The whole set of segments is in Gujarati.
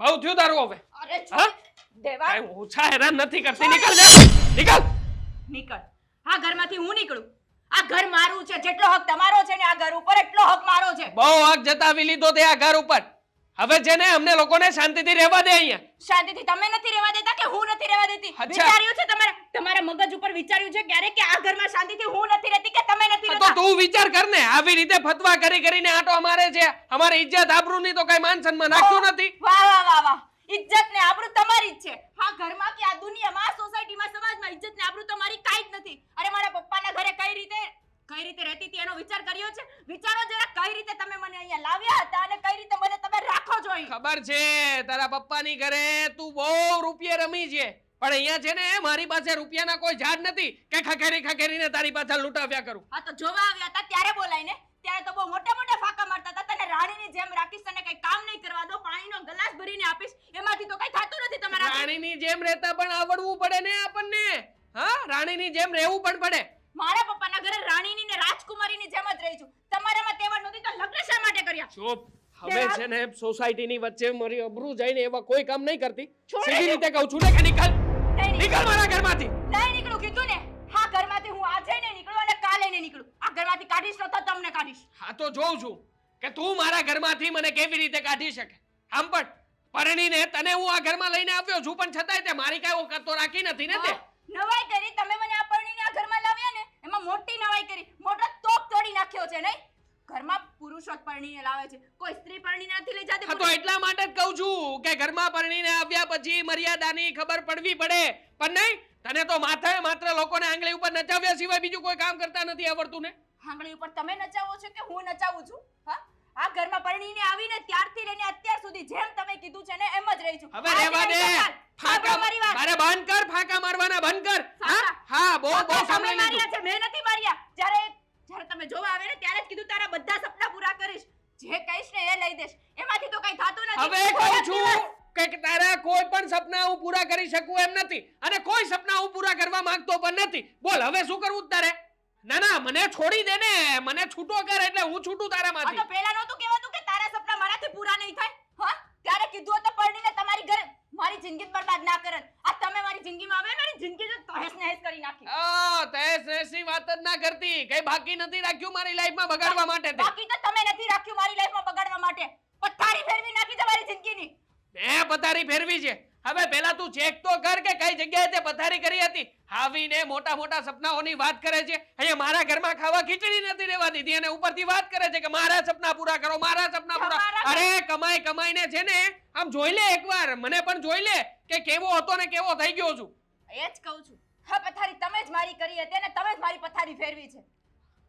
બહુ થયું તારું હવે. અરે હા? દેવા કાંઈ ઓછા હેરાન નથી કરતી. નીકળ જા. નીકળ. નીકળ. આ ઘરમાંથી હું નીકળું. આ ઘર મારું છે. જેટલો હક તમારો છે ને આ ઘર ઉપર એટલો હક મારો છે. બહુ હક જતાવી લીધો તે આ ઘર ઉપર. હવે છે ને અમને લોકોને શાંતિથી રહેવા દે અહીંયા. શાંતિથી તમે નથી રહેવા દેતા કે હું નથી રહેવા દેતી? અચ્છા. વિચાર્યું છે તમારા મગજ ઉપર વિચાર્યું છે ક્યારે કે આ ઘરમાં શાંતિથી હું નથી રહેતી કે તમે નથી તો રહેતા? તું વિચાર કર ને, આવી રીતે ફતવા કરી કરીને આટો મારે છે. અમારી ઇજ્જત આબરૂની તો કઈ માન સન્માન રાખ્યું નથી. વાહ વાહ વાહ વાહ. ઇજ્જત ને આબરૂ તમારી જ છે. આ ઘરમાં કે આ દુનિયામાં આ સોસાયટીમાં સમાજમાં ઇજ્જત ને આબરૂ તમારી કાઈ જ નથી. અરે મારા પપ્પાના ઘરે કઈ રીતે રહેતી હતી એનો વિચાર કર્યો છે? વિચારો જરા કઈ રીતે તમે મને અહીંયા લાવ્યા હતા અને કઈ રીતે મને તમે રાખો છો અહીં. ખબર છે તારા પપ્પાની ઘરે તું બહુ રૂપિયા રમી છે, પણ અહીંયા છે ને મારી પાસે રૂપિયાના કોઈ ઝાડ નથી કે ખખેરીને તારી પાછળ લૂંટાવ્યા કરું. હા તો જોવા આવ્યા હતા ત્યારે બોલાય ને. ત્યારે તો બહુ મોટા મોટા ફાકા મારતા હતા. તને રાણીની જેમ રાખીશ, તને કઈ કામ નહીં કરવા દો, પાણીનો ગ્લાસ ભરીને આપીશ, એમાંથી તો કઈ થતું નથી તમારા. રાણીની જેમ રહેતા પણ આવડવું પડે ને આપણને. હા, રાણીની જેમ રહેવું પણ પડે. મારા પપ્પાના ઘરે રાણીની ને રાજકુમારીની જેમ જ રહી છું. તમારામાં તેવડ નહોતી તો લગ્ન શા માટે કર્યા? ચૂપ. હવે છે ને સોસાયટીની વચ્ચે મારી અબરૂ જઈને એવા કોઈ કામ નહીં કરતી. છોડી સીધી દે. રીતે કહું છું ને કે નીકળ. નહીં નીકળ મારા ઘરમાંથી. નહીં નીકળું કીધું ને. હા ઘરમાંથી હું આજે નહીં નીકળું અને કાલે નહીં નીકળું. આ ઘરમાંથી કાઢીશ તો તમને કાઢીશ. હા તો જોઉં છું કે તું મારા ઘરમાંથી મને કેવી રીતે કાઢી શકે. આમ પણ પરણીને તને હું આ ઘરમાં લઈને આવ્યો છું, પણ છતાંય તે મારી કાંઈ ઓકાત તો રાખી નથી ને તે. નવાઈ કરી તમે મને આ પરણીને આ ઘરમાં લાવ્યા ને, એમાં મોટી નવાઈ કરી. મોટો તોપ તોડી નાખ્યો છે નહીં? ઘરમાં પુરુષો જ પરણીને લાવે છે, કોઈ સ્ત્રી પરણીને નથી લઈ જતી. હા તો એટલા માટે જ કહું છું કે ઘરમાં પરણીને આવ્યા પછી મર્યાદાની ખબર પડવી પડે. પણ નહીં, તને તો માત્ર લોકોને આંગળી ઉપર નચાવ્યા સિવાય બીજું કોઈ કામ કરતા નથી આવડતું ને. આંગળી ઉપર તમે નચાવો છો કે હું નચાવું છું? હા, આ ઘરમાં પરણીને આવીને ત્યારથી લઈને અત્યાર સુધી જેમ તમે કીધું છે ને એમ જ રહી છું. હવે રહેવા દે. ફાંકા મારે બંધ કર, ફાંકા મારવાના બંધ કર. હા હા, બહુ સાંભળી લીધું. માર્યા છે, મેં નથી માર્યા. જ્યારે તમે જોવા આવે ને ત્યારે જ કીધું તારા બધા સપના પૂરા કરીશ. જે કહીશ ને એ લઈ દેશ. એમાંથી તો કઈ થતું નથી. હવે કહું છું કે તારા કોઈ પણ સપના હું પૂરા કરી શકું એમ નથી, અને કોઈ સપના હું પૂરા કરવા માંગતો પણ નથી. બોલ હવે શું કરવું તારે? ના મને છોડી દે ને, મને છૂટો કર એટલે હું છૂટું તારામાંથી. તો પહેલા નહોતું કહેવાતું કે તારા સપના મારાથી પૂરા નહીં થાય? હા, ત્યારે કીધું હતું પરણીને તમારી ઘરે મારી જિંદગી બરબાદ ના કરત. આ તમે મારી જિંદગીમાં આવે, મારી જિંદગી તો તહેસ નહેસ કરી નાખી. તહેસ નહેસની વાત જ ના કરતી. કઈ બાકી નથી રાખ્યું મારી લાઈફમાં બગાડવા માટે. બાકી તો તમે નથી રાખ્યું મારી લાઈફમાં બગાડવા માટે. પથારી ફેરવી નાખી તમારી જિંદગીની. મેં પથારી ફેરવી છે. હવે પહેલા તું ચેક તો કર કે કઈ જગ્યાએ તે પથારી કરી હતી. આવીને મોટા સપનાઓની વાત કરે છે. અહીંયા મારા ઘરમાં ખાવા ખીચડી નથી રહેવા દીધી અને ઉપરથી વાત કરે છે કે મારા સપના પૂરા કરો, મારા સપના પૂરા. અરે કમાઈને છે ને આમ જોઈ લે એકવાર, મને પણ જોઈ લે કે કેવો હતો ને કેવો થઈ ગયો છું. એ જ કહું છું. હા, પથારી તમે જ મારી કરી હતી અને તમે જ મારી પથારી ફેરવી છે.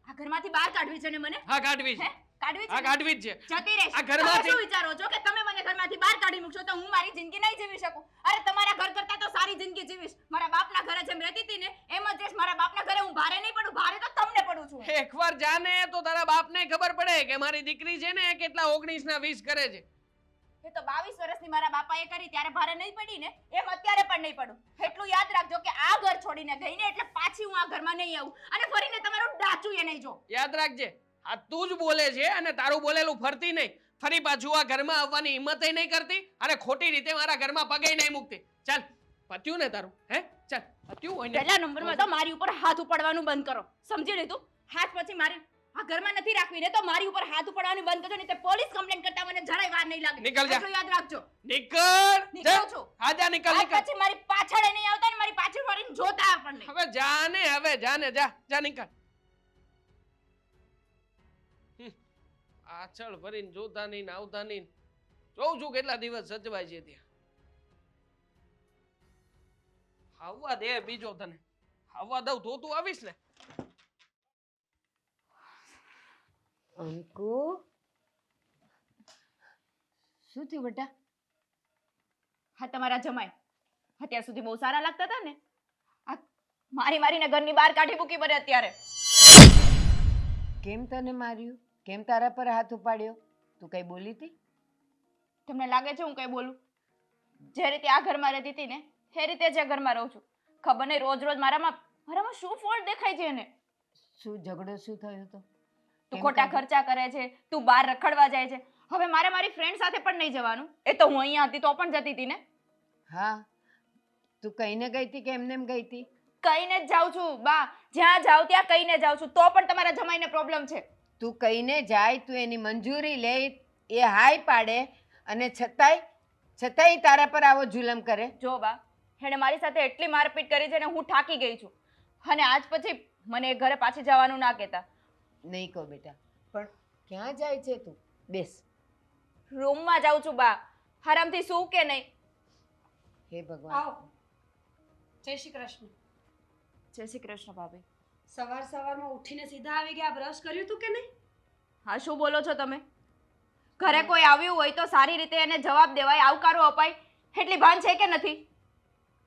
આ ઘરમાંથી બહાર કાઢવી છે ને મને? હા કાઢવી છે. કાઢવી છે? હા કાઢવી જ છે. જતી રહેશ. આ ઘરમાંથી શું વિચારો છો કે તમે મને ઘરમાંથી બહાર કાઢી મૂકશો તો હું મારી જિંદગી નહીં જીવી શકું? અરે તમારા ઘર કરતા તો સારી જિંદગી જીવીશ. મારા બાપના ઘરે જેમ રહેતી હતી ને એમ જ રહીશ. મારા બાપના ઘરે હું ભારે નહીં પડું, ભારે તો તમને પડું છું. એકવાર જાને તો તારા બાપને ખબર પડે કે મારી દીકરી છે ને કેટલા 19 ના 20 કરે છે. એ તો 22 વર્ષની મારા બાપાએ કરી ત્યારે ભારે નહીં પડી ને, એમ અત્યારે પણ નહીં પડું. એટલું યાદ રાખજો કે આ ઘર છોડીને ગઈ ને એટલે પાછી હું આ ઘરમાં નહીં આવું અને ફરીને તમારું ડાચું એ નહીં જો. યાદ રાખજે, આ તું જ બોલે છે અને તારું બોલેલું ફરતી નહીં. ફરી પાછું આ ઘરમાં આવવાની હિંમત નહીં કરતી અને ખોટી રીતે મારા ઘરમાં પગે નહીં મૂકતી. ચાલ પત્યું ને તારું? હે ચાલ પત્યું હોય ને. પહેલા નંબરમાં તો મારી ઉપર હાથ ઉપાડવાનું બંધ કરો. સમજી લીધું? હાથ પછી મારી આ ઘરમાં નથી રાખવી ને તો મારી ઉપર હાથ ઉપાડવાનું બંધ કરજો, નહીં તો પોલીસ કમ્પ્લેન કરતા મને જરાય વાર નહીં લાગે. નીકળ જા. એટલું યાદ રાખજો. નીકળ છું. હા જા નીકળ. પછી મારી પાછળ નહીં આવતા ને મારી પાછળ વળીને જોતા પણ નહીં. હવે જાને જા નીકળ. પાછળ ફરીને જોતા નહીં આવતા નહીં. જોઉં છું કેટલા દિવસ સચવાય છે ત્યાં. આવવા દે બીજો તને. આવવા દઉં તો તું આવીશ ને. અંકુ, શું થયું બેટા? હા, તમારા જમાઈ અત્યાર સુધી બહુ સારા લાગતા હતા ને, આ મારીને ઘરની બહાર કાઢી મૂકી પડે અત્યારે. કેમ તને માર્યું? કેમ તારા પર હાથ ઉપાડ્યો? તું કઈ બોલી હતી? તમને લાગે છે હું કઈ બોલું? જે રીતે આ ઘરમાં રહેતી હતી ને એ રીતે જ આ ઘરમાં રહું છું. ખબર નહીં રોજ મારામાં શું ફોલ્ટ દેખાય છે એને. શું ઝઘડો શું થયો તો? તું ખોટા ખર્ચા કરે છે, તું બહાર રખડવા જાય છે. હવે મારે મારી ફ્રેન્ડ સાથે પણ નહીં જવાનું. એ તો હું અહીંયા હતી તો પણ જતી હતી ને. હા, તું કહીને ગઈ હતી કે એમને એમ ગઈ હતી? કહીને જ જાઉં છું બા. જ્યાં જાઉં ત્યાં કહીને જાઉં છું, તો પણ તમારા જમાઈને પ્રોબ્લેમ છે. તું કહીને જાય, તું એની મંજૂરી લે, એ હાય પાડે અને છતાંય તારા પર આવો જુલમ કરે. જો બા, એણે મારી સાથે એટલી મારપીટ કરી છે ને હું થાકી ગઈ છું. અને આજ પછી મને એ ઘરે પાછી જવાનું ના કહેતા. નહીં કહો બેટા, પણ ક્યાં જાય છે તું? બેસ. રૂમમાં જાઉં છું બા. આરામથી સૂ કે નહીં? હે ભગવાન. આવો. જય શ્રી કૃષ્ણ. જય શ્રી કૃષ્ણ ભાભી. સવારમાં ઉઠીને સીધા આવી ગયા. બ્રશ કર્યું તું કે નહીં? હા, શું બોલો છો તમે? ઘરે કોઈ આવ્યું હોય તો સારી રીતે એને જવાબ દેવાય, આવકારો અપાય. એટલી ભાન છે કે નથી?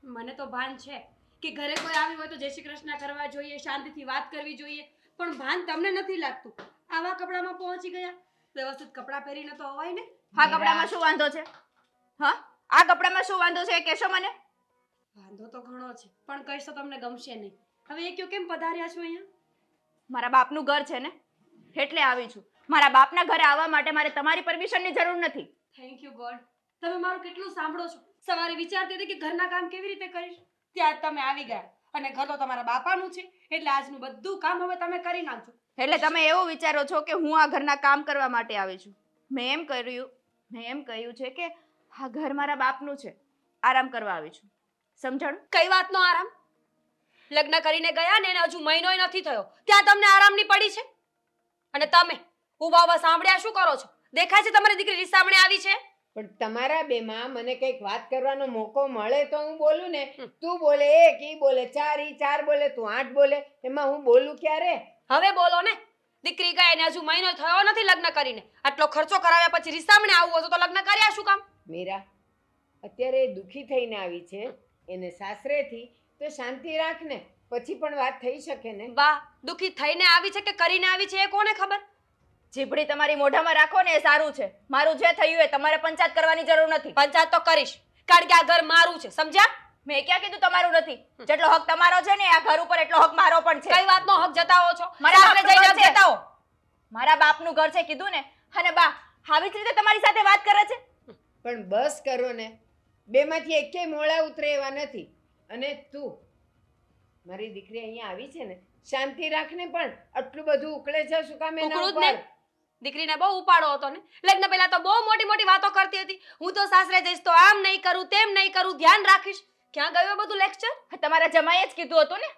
મને તો ભાન છે કે ઘરે કોઈ આવ્યું હોય તો જય શ્રી કૃષ્ણ કરવા જોઈએ, શાંતિથી વાત કરવી જોઈએ, પણ ભાન તમને નથી લાગતું. આવા કપડામાં પહોંચી ગયા. વ્યવસ્થિત કપડાં પહેરીને તો અવાય ને. આ કપડામાં શું વાંધો છે? હા, આ કપડામાં શું વાંધો છે એ કહેશો મને? વાંધો તો ઘણો છે, પણ કહીશ તો તમને ગમશે નહીં. હવે એ કયો કેમ પધાર્યા છો અહીંયા? મારા બાપનું ઘર છે ને, એટલે આવી છું. મારા બાપના ઘરે આવવા માટે મારે તમારી પરમિશનની જરૂર નથી. Thank you God. તમે મારું કેટલું સાંભળો છો. સવારે વિચારતી હતી કે ઘરના કામ કેવી રીતે કરીશ, ત્યાં તમે આવી ગયા. અને ઘર તો તમારા બાપાનું છે, એટલે આજનું બધું કામ હવે તમે કરી નાખજો. એટલે તમે એવું વિચારો છો કે હું આ ઘરના કામ કરવા માટે આવી છું? મેં એમ કહ્યું છે કે આ ઘર મારા બાપનું છે, આરામ કરવા આવી છું. સમજાણું? કઈ વાતનો આરામ? લગ્ન કરીને ગયા ને એને હજુ મહિનોય નથી થયો, ત્યાં તમને આરામની પડી છે? અને તમે ઉભા સાંભળ્યા શું કરો છો? દેખાય છે તમારી દીકરી રીસામણે આવી છે? પણ તમારા બેમાં મને કંઈક વાત કરવાનો મોકો મળે તો હું બોલું ને. તું બોલે એક, ઈ બોલે ચાર, ઈ ચાર બોલે, તું 8 બોલે, એમાં હું બોલું ક્યારે? હવે બોલો ને. દીકરી કહે ને હજુ મહિનો થયો નથી લગ્ન કરીને, આટલો ખર્ચો કરાવ્યા પછી રીસામણે આવવું હતું તો લગ્ન કર્યા શું કામ? મીરા, અત્યારે એ દુઃખી થઈને આવી છે, એને સાસરેથી, તો શાંતિ રાખ ને, પછી પણ વાત થઈ શકે ને. વાહ, દુઃખી થઈને આવી છે કે કરીને આવી છે એ કોને ખબર? જીભડી તમારી મોઢામાં રાખો ને એ સારું છે. મારું જે થયું એ તમારે પંચાયત કરવાની જરૂર નથી. પંચાયત તો કરીશ, કારણ કે આ ઘર મારું છે, સમજ્યા? મેં ક્યાં કીધું તમારું નથી? જેટલો હક તમારો છે ને આ ઘર ઉપર એટલો હક મારો પણ છે. કઈ વાતનો હક જતાવો છો? મારા આપણે બાપનું જઈને ઘર છે. જતાવો. મારા બાપનું ઘર છે કીધું ને. અને બા આવી જ રીતે તમારી સાથે વાત કરે છે? પણ બસ કરો ને, બેમાંથી એકેય મોળા ઉતરે એવા નથી. અને તું મારી દીકરી અહીંયા આવી છે ને, શાંતિ રાખને, પણ આટલું બધું ઉકળે છે શું કામ એના ઉકળું જ ઉપર? ને. દીકરીને બહુ ઉપાડો હતો ને. લગ્ન પહેલા તો બહુ મોટી મોટી વાતો કરતી હતી. હું તો સાસરે જઈશ તો આમ નહીં કરું, તેમ નહીં કરું, ધ્યાન રાખીશ. ક્યાં ગયું એ બધું લેક્ચર? તમારા જમાઈએ જ કીધું હતું ને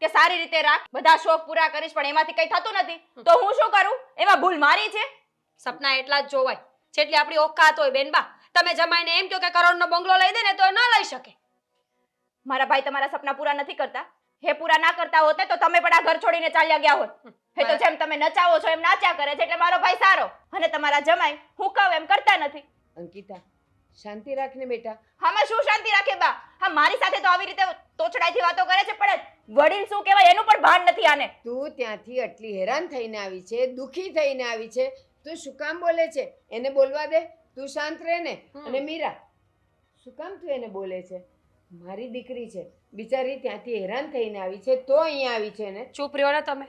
કે સારી રીતે રાખ, બધા શોખ પૂરા કરીશ, પણ એમાંથી કઈ થતું નથી. તો હું શું કરું? એમાં ભૂલ મારી છે? સપના એટલા જ જોવાય જેટલી આપણી ઓકાત હોય બેનબા. તમે જમાઈને એમ કહો કે કરોડનો બંગલો લઈ દે ને તો એ ન લઈ શકે. મારા ભાઈ તમારા સપના પૂરા નથી કરતા. હે પૂરા ના કરતા હોત ને તો તમે પણ આ ઘર છોડીને ચાલ્યા ગયા હોત. એ તો જેમ તમે નચાવો છો એમ નાચ્યા કરે છે, એટલે મારો ભાઈ સારો. અને તમારા જમાઈ હું કહું એમ કરતા નથી. અંકિતા, શાંતિ રાખને બેટા. આમાં શું શાંતિ રાખે બા? હા, મારી સાથે તો આવી રીતે તોછડાઈથી વાતો કરે છે, પણ વડીલ શું કહેવાય એનું પણ ભાન નથી આને. તું ત્યાંથી આટલી હેરાન થઈને આવી છે, દુઃખી થઈને આવી છે, તું શું કામ બોલે છે? એને બોલવા દે, તું શાંત રહે ને. અને મીરા, શું કામ તું એને બોલે છે? મારી દીકરી છે, બિચારી ત્યાંથી હેરાન થઈને આવી છે તો અહીંયા આવી છે ને. ચૂપ રહ્યો ને તમે.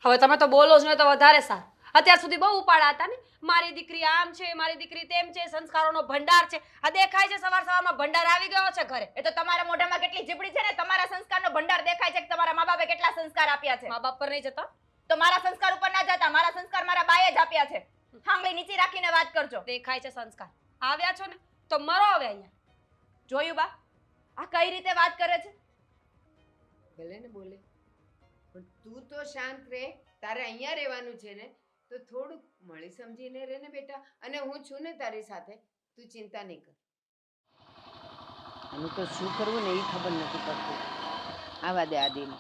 હવે તમે તો બોલો જ ને તો વધારે સારું. અત્યાર સુધી બહુ ઉપાડા હતા ને, મારી દીકરી આમ છે, મારી દીકરી તેમ છે, સંસ્કારોનો ભંડાર છે. આ દેખાય છે સવારમાં ભંડાર આવી ગયો છે ઘરે. એ તો તમારા મોઢામાં કેટલી જીબડી છે ને, તમારા સંસ્કારનો ભંડાર દેખાય છે કે તમારા મા બાપે કેટલા સંસ્કાર આપ્યા છે. મા બાપ પર નહીં જતા તો મારા સંસ્કાર ઉપર ના જતા, મારા સંસ્કાર મારા બાએ જ આપ્યા છે. આંગળી નીચે રાખીને વાત કરજો. દેખાય છે સંસ્કાર. આવ્યા છો ને તો મરો હવે અહીંયા. જોયું બા, આ કઈ રીતે વાત કરે છે? ભલે ને બોલે, પણ તું તો શાંત રહે. તારે અહીંયા રહેવાનું છે ને, તો થોડુંક મળી સમજીને રહે ને બેટા. અને હું છું ને તારી સાથે, તું ચિંતા નહીં કર. આનું તો શું કરવું ને એ ખબર નથી પડતી. આવા દે આદિને.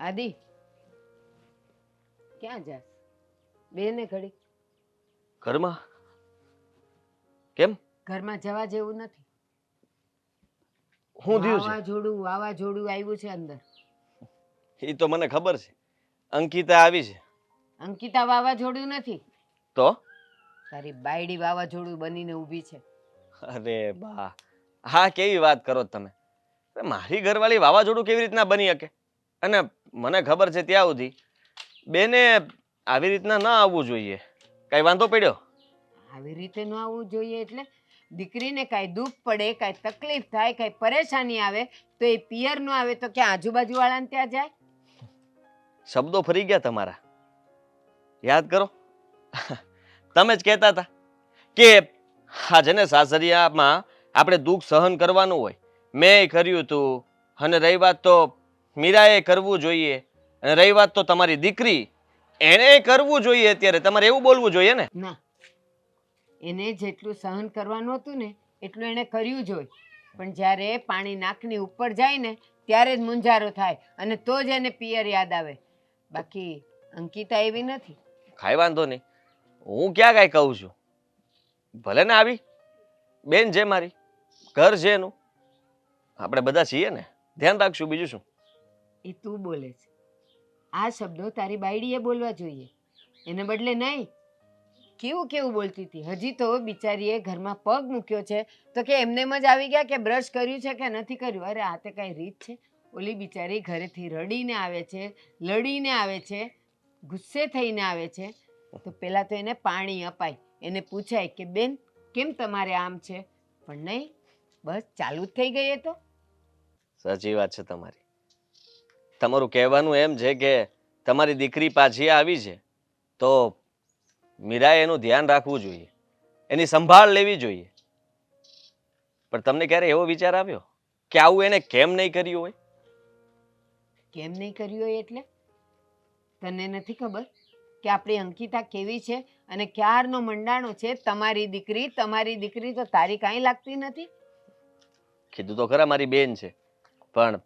આદિ, ક્યાં જાસ? બેને ઘડી. ઘરમાં કેમ? ઘરમાં જવા જેવું નથી. હું થયું છે? વાવાઝોડું આવ્યું છે અંદર. એ તો મને ખબર છે. અંકિતા આવી છે. અંકિતા વાવાઝોડું નથી તો તારી બાયડી વાવાઝોડું બનીને ઊભી છે. અરે બા, હા કેવી વાત કરો તમે? મારી ઘરવાળી વાવાઝોડું કેવી રીતના બની શકે? અને મને ખબર છે ત્યાં સુધી બેને આવી રીતના ન આવવું જોઈએ. કઈ વાંધો પડ્યો? આવી રીતે ન આવવું જોઈએ એટલે દીકરીને કાંઈ દુઃખ પડે, કાંઈ તકલીફ થાય, કાંઈ પરેશાની આવે તો એ પિયર ન આવે તો ક્યાં આજુબાજુવાળાને ત્યાં જાય? શબ્દો ફરી ગયા તમારા. યાદ કરો, તમે જ કહેતા હતા કે આ છે ને સાસરિયામાં આપણે દુઃખ સહન કરવાનું હોય. મેં કર્યું હતું, અને રહી વાત તો મીરાએ કરવું જોઈએ, અને રહી વાત તો તમારી દીકરી એને કરવું જોઈએ. અત્યારે તમારે એવું બોલવું જોઈએ ને. ના, એને જેટલું સહન કરવાનું હતું ને એટલું એણે કર્યું જ હોય, પણ જ્યારે પાણી નાકની ઉપર જાય ને ત્યારે જ મૂંઝારો થાય, અને તો જ એને પિયર યાદ આવે. બાકી અંકિતા એવી નથી. કાંઈ વાંધો નહીં, હું ક્યાં કાંઈ કહું છું. ભલે ને આવી બેન છે મારી, ઘર છે એનું, આપણે બધા છીએ ને, ધ્યાન રાખશું. બીજું શું? એ તું બોલે છે. આ શબ્દો તારી બાયડીએ બોલવા જોઈએ, એને બદલે નહીં. કેવું કેવું બોલતી હતી. હજી તો બિચારીએ ઘરમાં પગ મૂક્યો છે તો કે એમનેમ જ આવી ગયા કે બ્રશ કર્યું છે કે નથી કર્યું? અરે આ તે કાંઈ રીત છે? ઓલી બિચારી ઘરેથી રડીને આવે છે, લડીને આવે છે, ગુસ્સે થઈને આવે છે, તો પહેલાં તો એને પાણી અપાય, એને પૂછાય કે બેન કેમ તમારે આમ છે? પણ નહીં, બસ ચાલુ જ થઈ ગઈ એ તો. સાચી વાત છે તમારી. તમારું કહેવાનું એમ છે કે તમારી દીકરી પાછી આવી છે તો મીરાએ એનું ધ્યાન રાખવું જોઈએ, એની સંભાળ લેવી જોઈએ. પણ તમને ક્યારે એવો વિચાર આવ્યો કે આવું એને કેમ નહીં કર્યું હોય? કેમ નહીં કર્યું હોય એટલે? તને નથી ખબર કે આપણી અંકિતા કેવી છે અને ક્યારનો મંડાણો છે? તમારી દીકરી તો તારી કાંઈ લાગતી નથી. કીધું તો ખરા મારી બેન છે, પણ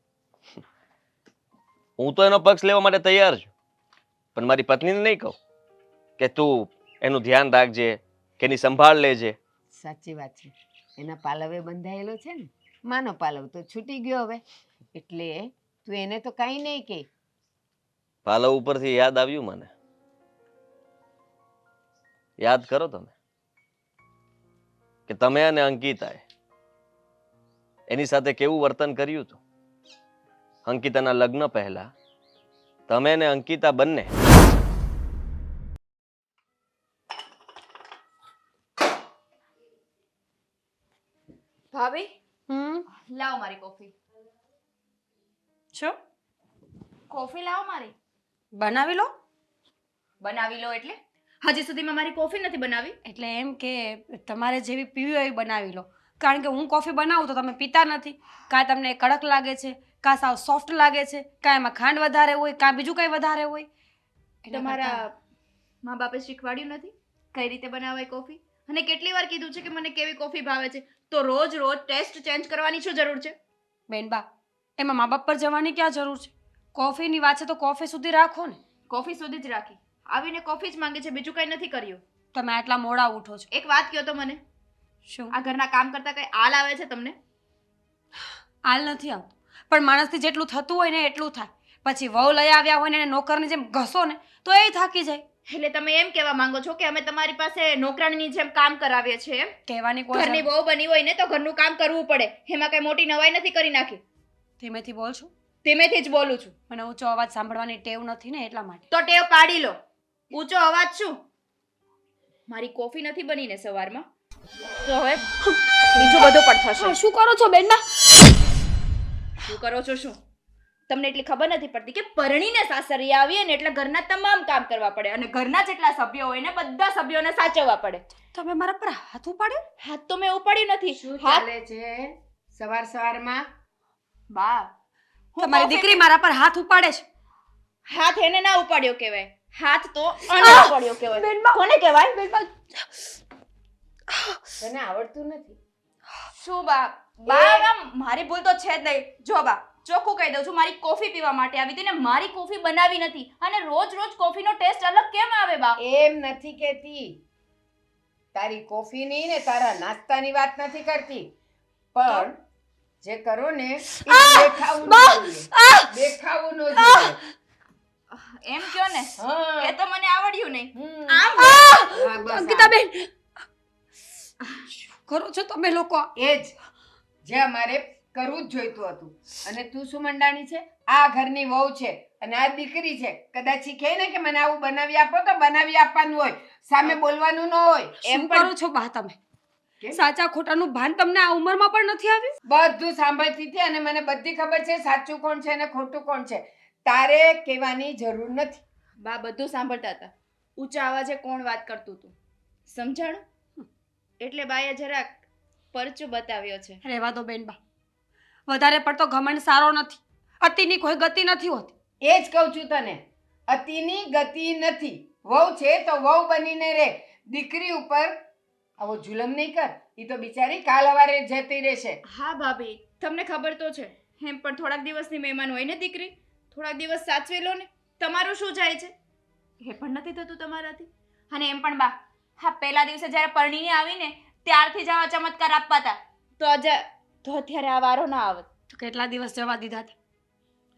હું તો એનો પક્ષ લેવા માટે તૈયાર છું, પણ મારી પત્નીને નહીં કહું કે તું એનું ધ્યાન રાખજે, કે એની સંભાળ લેજે. સાચી વાત છે, એના પાલવે બંધાયેલો છે ને, માનો પાલવ તો છૂટી ગયો હવે, એટલે તું એને તો કાંઈ નહીં કહે. પાલવ ઉપરથી યાદ આવ્યું મને. યાદ કરો તમે કે તમે અને અંકિતાએ એની સાથે કેવું વર્તન કર્યું હતું. અંકિતાના લગ્ન પહેલા તમે ને અંકિતા બંને ભાભી હમ લાવો મારી કોફી. શું કોફી લાવો મારી. બનાવી લો? બનાવી લો એટલે? હજી સુધીમાં મારી કોફી નથી બનાવી. એટલે એમ કે તમારે જેવી પીવી હોય એવી બનાવી લો. કારણ કે હું કોફી બનાવું તો તમે પીતા નથી. કાં તમને કડક લાગે છે, કાં સાવ સોફ્ટ લાગે છે, કાં એમાં ખાંડ વધારે હોય, કાં બીજું કંઈ વધારે હોય. એના તમારા કરતાં મા બાપે શીખવાડ્યું નથી કઈ રીતે બનાવાય કોફી? અને કેટલી વાર કીધું છે કે મને કેવી કોફી ભાવે છે, તો રોજ રોજ ટેસ્ટ ચેન્જ કરવાની શું જરૂર છે? બેનબા, એમાં મા બાપ પર જવાની ક્યાં જરૂર છે? કોફીની વાત છે તો કોફી સુધી રાખો ને. કોફી સુધી જ રાખી. આવીને કોફી જ માંગે છે, બીજું કઈ નથી કર્યું. તમે આટલા મોડા ઉઠો છો. એક વાત કહો તો મને, શું આ ઘરના કામ કરતા કઈ આલ આવે છે તમને? હાલ નથી આવતું, પણ માણસથી જેટલું થતું હોય ને એટલું થાય. પછી વહુ લઈ આવ્યા હોય ને એને નોકરની જેમ ઘસો ને તો એ થાકી જાય. એટલે તમે એમ કહેવા માંગો છો કે અમે તમારી પાસે નોકરાણીની જેમ કામ કરાવીએ છીએ એમ? કહેવાની કોઈ ઘરની જરૂર- બહુ બની હોય ને તો ઘરનું કામ કરવું પડે, એમાં કઈ મોટી નવાઈ નથી કરી નાખી. ધીમેથી બોલ છું. ધીમેથી જ બોલું છું. મને ઊંચો અવાજ સાંભળવાની ટેવ નથી ને એટલા માટે. તો ટેવ પાડી લો. ઊંચો અવાજ શું? મારી કોફી નથી બની ને સવારમાં, તો હવે બીજું બધું પણ થશે. શું કરો છો બેનબા? શું કરો છો શું? તમને એટલી ખબર નથી પડતી કે પરણીને સાસરી આવીએ ને એટલે ઘરના તમામ કામ કરવા પડે, અને ઘરના જેટલા સભ્યો હોય ને બધા સભ્યોને સાચવવા પડે. તમે મારા પર હાથ ઉપાડ્યો? હાથ તો મેં ઉપાડ્યું નથી. શું હાથ ચાલે છે સવારમાં? બા, હું તમારી કોફી દીકરી મારા પર હાથ ઉપાડે છે. હાથ એને ના ઉપાડ્યો કહેવાય, હાથ તો આને ઉપાડ્યો કહેવાય. કોને કહેવાય? તને આવડતું નથી? શું બા? બા આમ મારી ભૂલ તો છે જ નહીં. જો બા, ચોખ્ખું કહી દઉં છું, મારી કોફી પીવા માટે આવી હતી ને મારી કોફી બનાવી નથી. અને રોજ રોજ કોફીનો ટેસ્ટ અલગ કેમ આવે બા? એમ નથી કહેતી, તારી કોફીની ને તારા નાસ્તાની વાત નથી કરતી, પણ જે કરો ને એ દેખાવું ન જોઈએ. દેખાવું ન જોઈએ. એમ કયો ને, હા. એ તો મને આવડ્યું નહીં. હમ. આમ હા, બસ અંકિતાબેન, શું કરો છો તમે લોકો? એ જ જે અમારે કરવું જ જોઈતું હતું. અને તું શું મંડાણી છે? આ ઘરની વહુ છે અને આ દીકરી છે. કદાચ ઈ કહે ને કે મને આવું બનાવી આપો તો બનાવી આપવાનું હોય, સામે બોલવાનું ન હોય. એમ કરો છો બા તમે? કેમ? સાચા ખોટાનું ભાન તમને આ ઉંમરમાં પણ નથી આવ્યું? બધું સાંભળતી હતી અને મને બધી ખબર છે સાચું કોણ છે અને ખોટું કોણ છે. તારે કહેવાની જરૂર નથી. બા બધું સાંભળતા હતા. ઊંચા અવાજે કોણ વાત કરતું હતું સમજાણું? એટલે બાએ જરાક પરચું બતાવ્યો છે. રહેવા દો બેન બા, વધારે પડતો ઘમંડ સારો નથી. અતિની કોઈ ગતિ નથી હોતી. એ જ કહું છું તને, અતિની ગતિ નથી. વહુ છે તો વહુ બનીને રહે. દીકરી ઉપર આવો જુલમ નહીં કર. ઈ તો બિચારી કાલ સવારે જતી રહેશે. હા ભાભી, તમને ખબર તો છે એમ પણ થોડાક દિવસની મહેમાન હોય ને દીકરી, થોડાક દિવસ સાચવી લો ને. તમારું શું જાય છે? એ પણ નથી થતું તમારાથી. અને એમ પણ બા, હા પહેલા દિવસે જ્યારે પરણીને આવીને ત્યારથી જ આવા ચમત્કાર આપવા હતા તો અત્યારે આ વારો ના આવત. તો કેટલા દિવસ જવા દીધા હતા?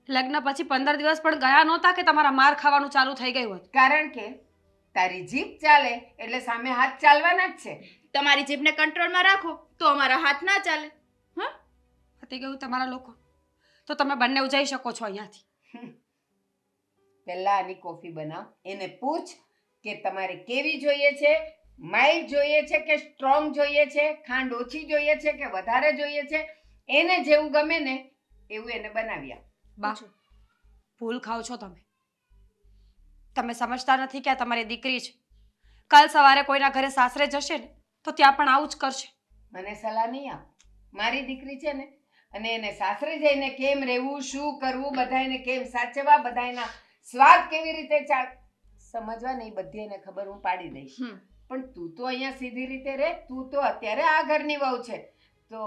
લગ્ન પછી 15 દિવસ પણ ગયા નહોતા કે તમારા માર ખાવાનું ચાલુ થઈ ગયું હતું? કારણ કે તારી જીભ ચાલે એટલે સામે હાથ ચાલવાના જ છે. તમારી જીભને કંટ્રોલમાં રાખો તો અમારા હાથ ના ચાલે. હા, પતી ગયું તમારા લોકો. તો તમે બંને જઈ શકો છો અહીંયાથી. પહેલા આની કોફી બનાવ. એને પૂછ કે તમારે કેવી જોઈએ છે, માઇલ્ડ જોઈએ છે કે સ્ટ્રોંગ જોઈએ છે, ખાંડ ઓછી જોઈએ છે કે વધારે જોઈએ છે. એને જેવું ગમે ને એવું એને બનાવી આપ. બા, ભૂલ ખાઓ છો તમે. તમે સમજતા નથી કે આ તમારી દીકરી છે. કાલ સવારે કોઈના ઘરે સાસરે જશે ને તો ત્યાં પણ આવું જ કરશે. મને સલાહ નહીં આપ. મારી દીકરી છે ને, અને એને સાસરે જઈને કેમ રહેવું, શું કરવું, બધાને કેમ સાચવવા, બધાના સ્વાદ કેવી રીતે સમજવા નહીં, બધી એને ખબર હું પાડી દઈશ. પણ તું તો અહીંયા સીધી રીતે રહે. તું તો અત્યારે આ ઘરની વહુ છે. તો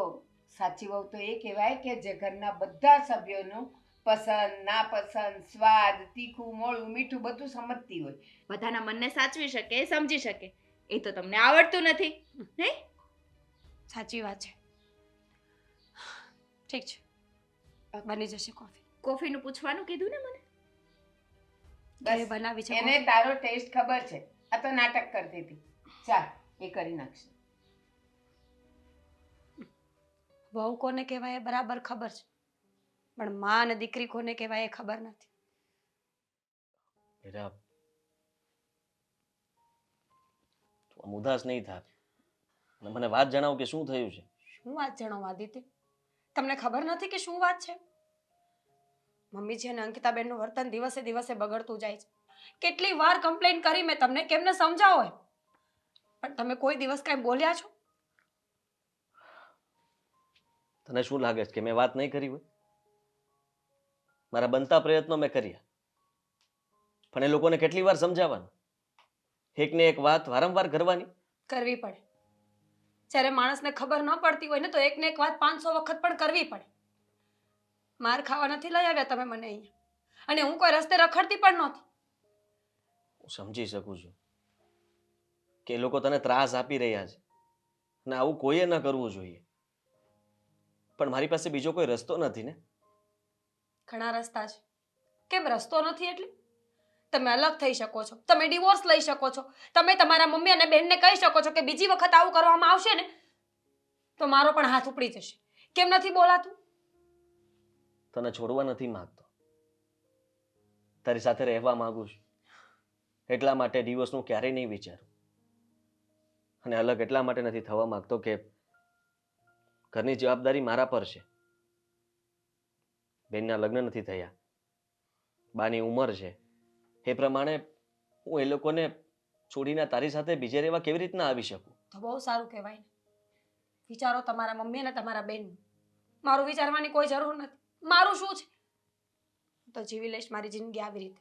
સાચી વહુ તો એ કહેવાય કે જે ઘરના બધા સભ્યોનું પસંદ, નાપસંદ, સ્વાદ, તીખું, મોળું, મીઠું બધું સમજતી હોય. બધાના મનને સાચવી શકે, સમજી શકે. એ તો તમને આવડતું નથી નહીં? સાચી વાત છે. ઠીક છે, બની જશે કોફી. કોફીનું પૂછવાનું કીધું ને મને. ઘરે બનાવી છે એને કોફી? તારો ટેસ્ટ ખબર છે. આ તો નાટક કરતી હતી. ચાલ એ કરી નાખશે. વહુ કોને કહેવાય એ બરાબર ખબર છે, પણ માં અને દીકરી કોને કહેવાય એ ખબર નથી. મીરા, તું આમ ઉદાસ નહીં થા અને મને વાત જણાવ કે શું થયું છે. શું વાત જણાવો આદિત્ય? તમને ખબર નથી કે શું વાત છે? મમ્મીજી અને અંકિતાબેનનું વર્તન દિવસે દિવસે બગડતું જાય છે. કેટલી વાર કમ્પ્લેન કરી મેં તમને, કેમને સમજાવો એમ, પણ તમે કોઈ દિવસ કાંઈ બોલ્યા છો? તને શું લાગે છે કે મેં વાત નહીં કરી હોય? મારા બનતા પ્રયત્નો મેં કર્યા, પણ એ લોકોને કેટલી વાર સમજાવવાનું? એકને એક વાત વારંવાર કરવાની? કરવી પડે. જ્યારે માણસને ખબર ન પડતી હોય ને તો એકને એક વાત 500 વખત પણ કરવી પડે. માર ખાવા નથી લઈ આવ્યા તમે મને અહીંયા, અને હું કોઈ રસ્તે રખડતી પણ નહોતી. હું સમજી શકું છું કે એ લોકો તને ત્રાસ આપી રહ્યા છે અને આવું કોઈએ ન કરવું જોઈએ, પણ મારી પાસે બીજો કોઈ રસ્તો નથી ને. ઘણા રસ્તા છે. કેમ રસ્તો નથી એટલે? તમે અલગ થઈ શકો છો, તમે ડિવોર્સ લઈ શકો છો, તમે તમારા મમ્મી અને બહેનને કહી શકો છો કે બીજી વખત આવું કરવામાં આવશે ને તો મારો પણ હાથ ઉપડી જશે. કેમ નથી બોલાતું? તને છોડવા નથી માંગતો, તારી સાથે રહેવા માંગુ છું. એટલા માટે ડિવોર્સનું ક્યારેય નહીં વિચારું. અને અલગ એટલા માટે નથી થવા માંગતો કે ઘરની જવાબદારી મારા પર છે. બેનના લગ્ન નથી થયા, બાની ઉંમર છે, એ પ્રમાણે હું એ લોકોને છોડીને તારી સાથે બીજે રહેવા કેવી રીતના આવી શકું? તો બહુ સારું કહેવાય ને. વિચારો તમારા મમ્મી અને તમારા બેનનું. મારું વિચારવાની કોઈ જરૂર નથી. મારું શું છે? હું તો જીવી લઈશ મારી જિંદગી આવી રીતે.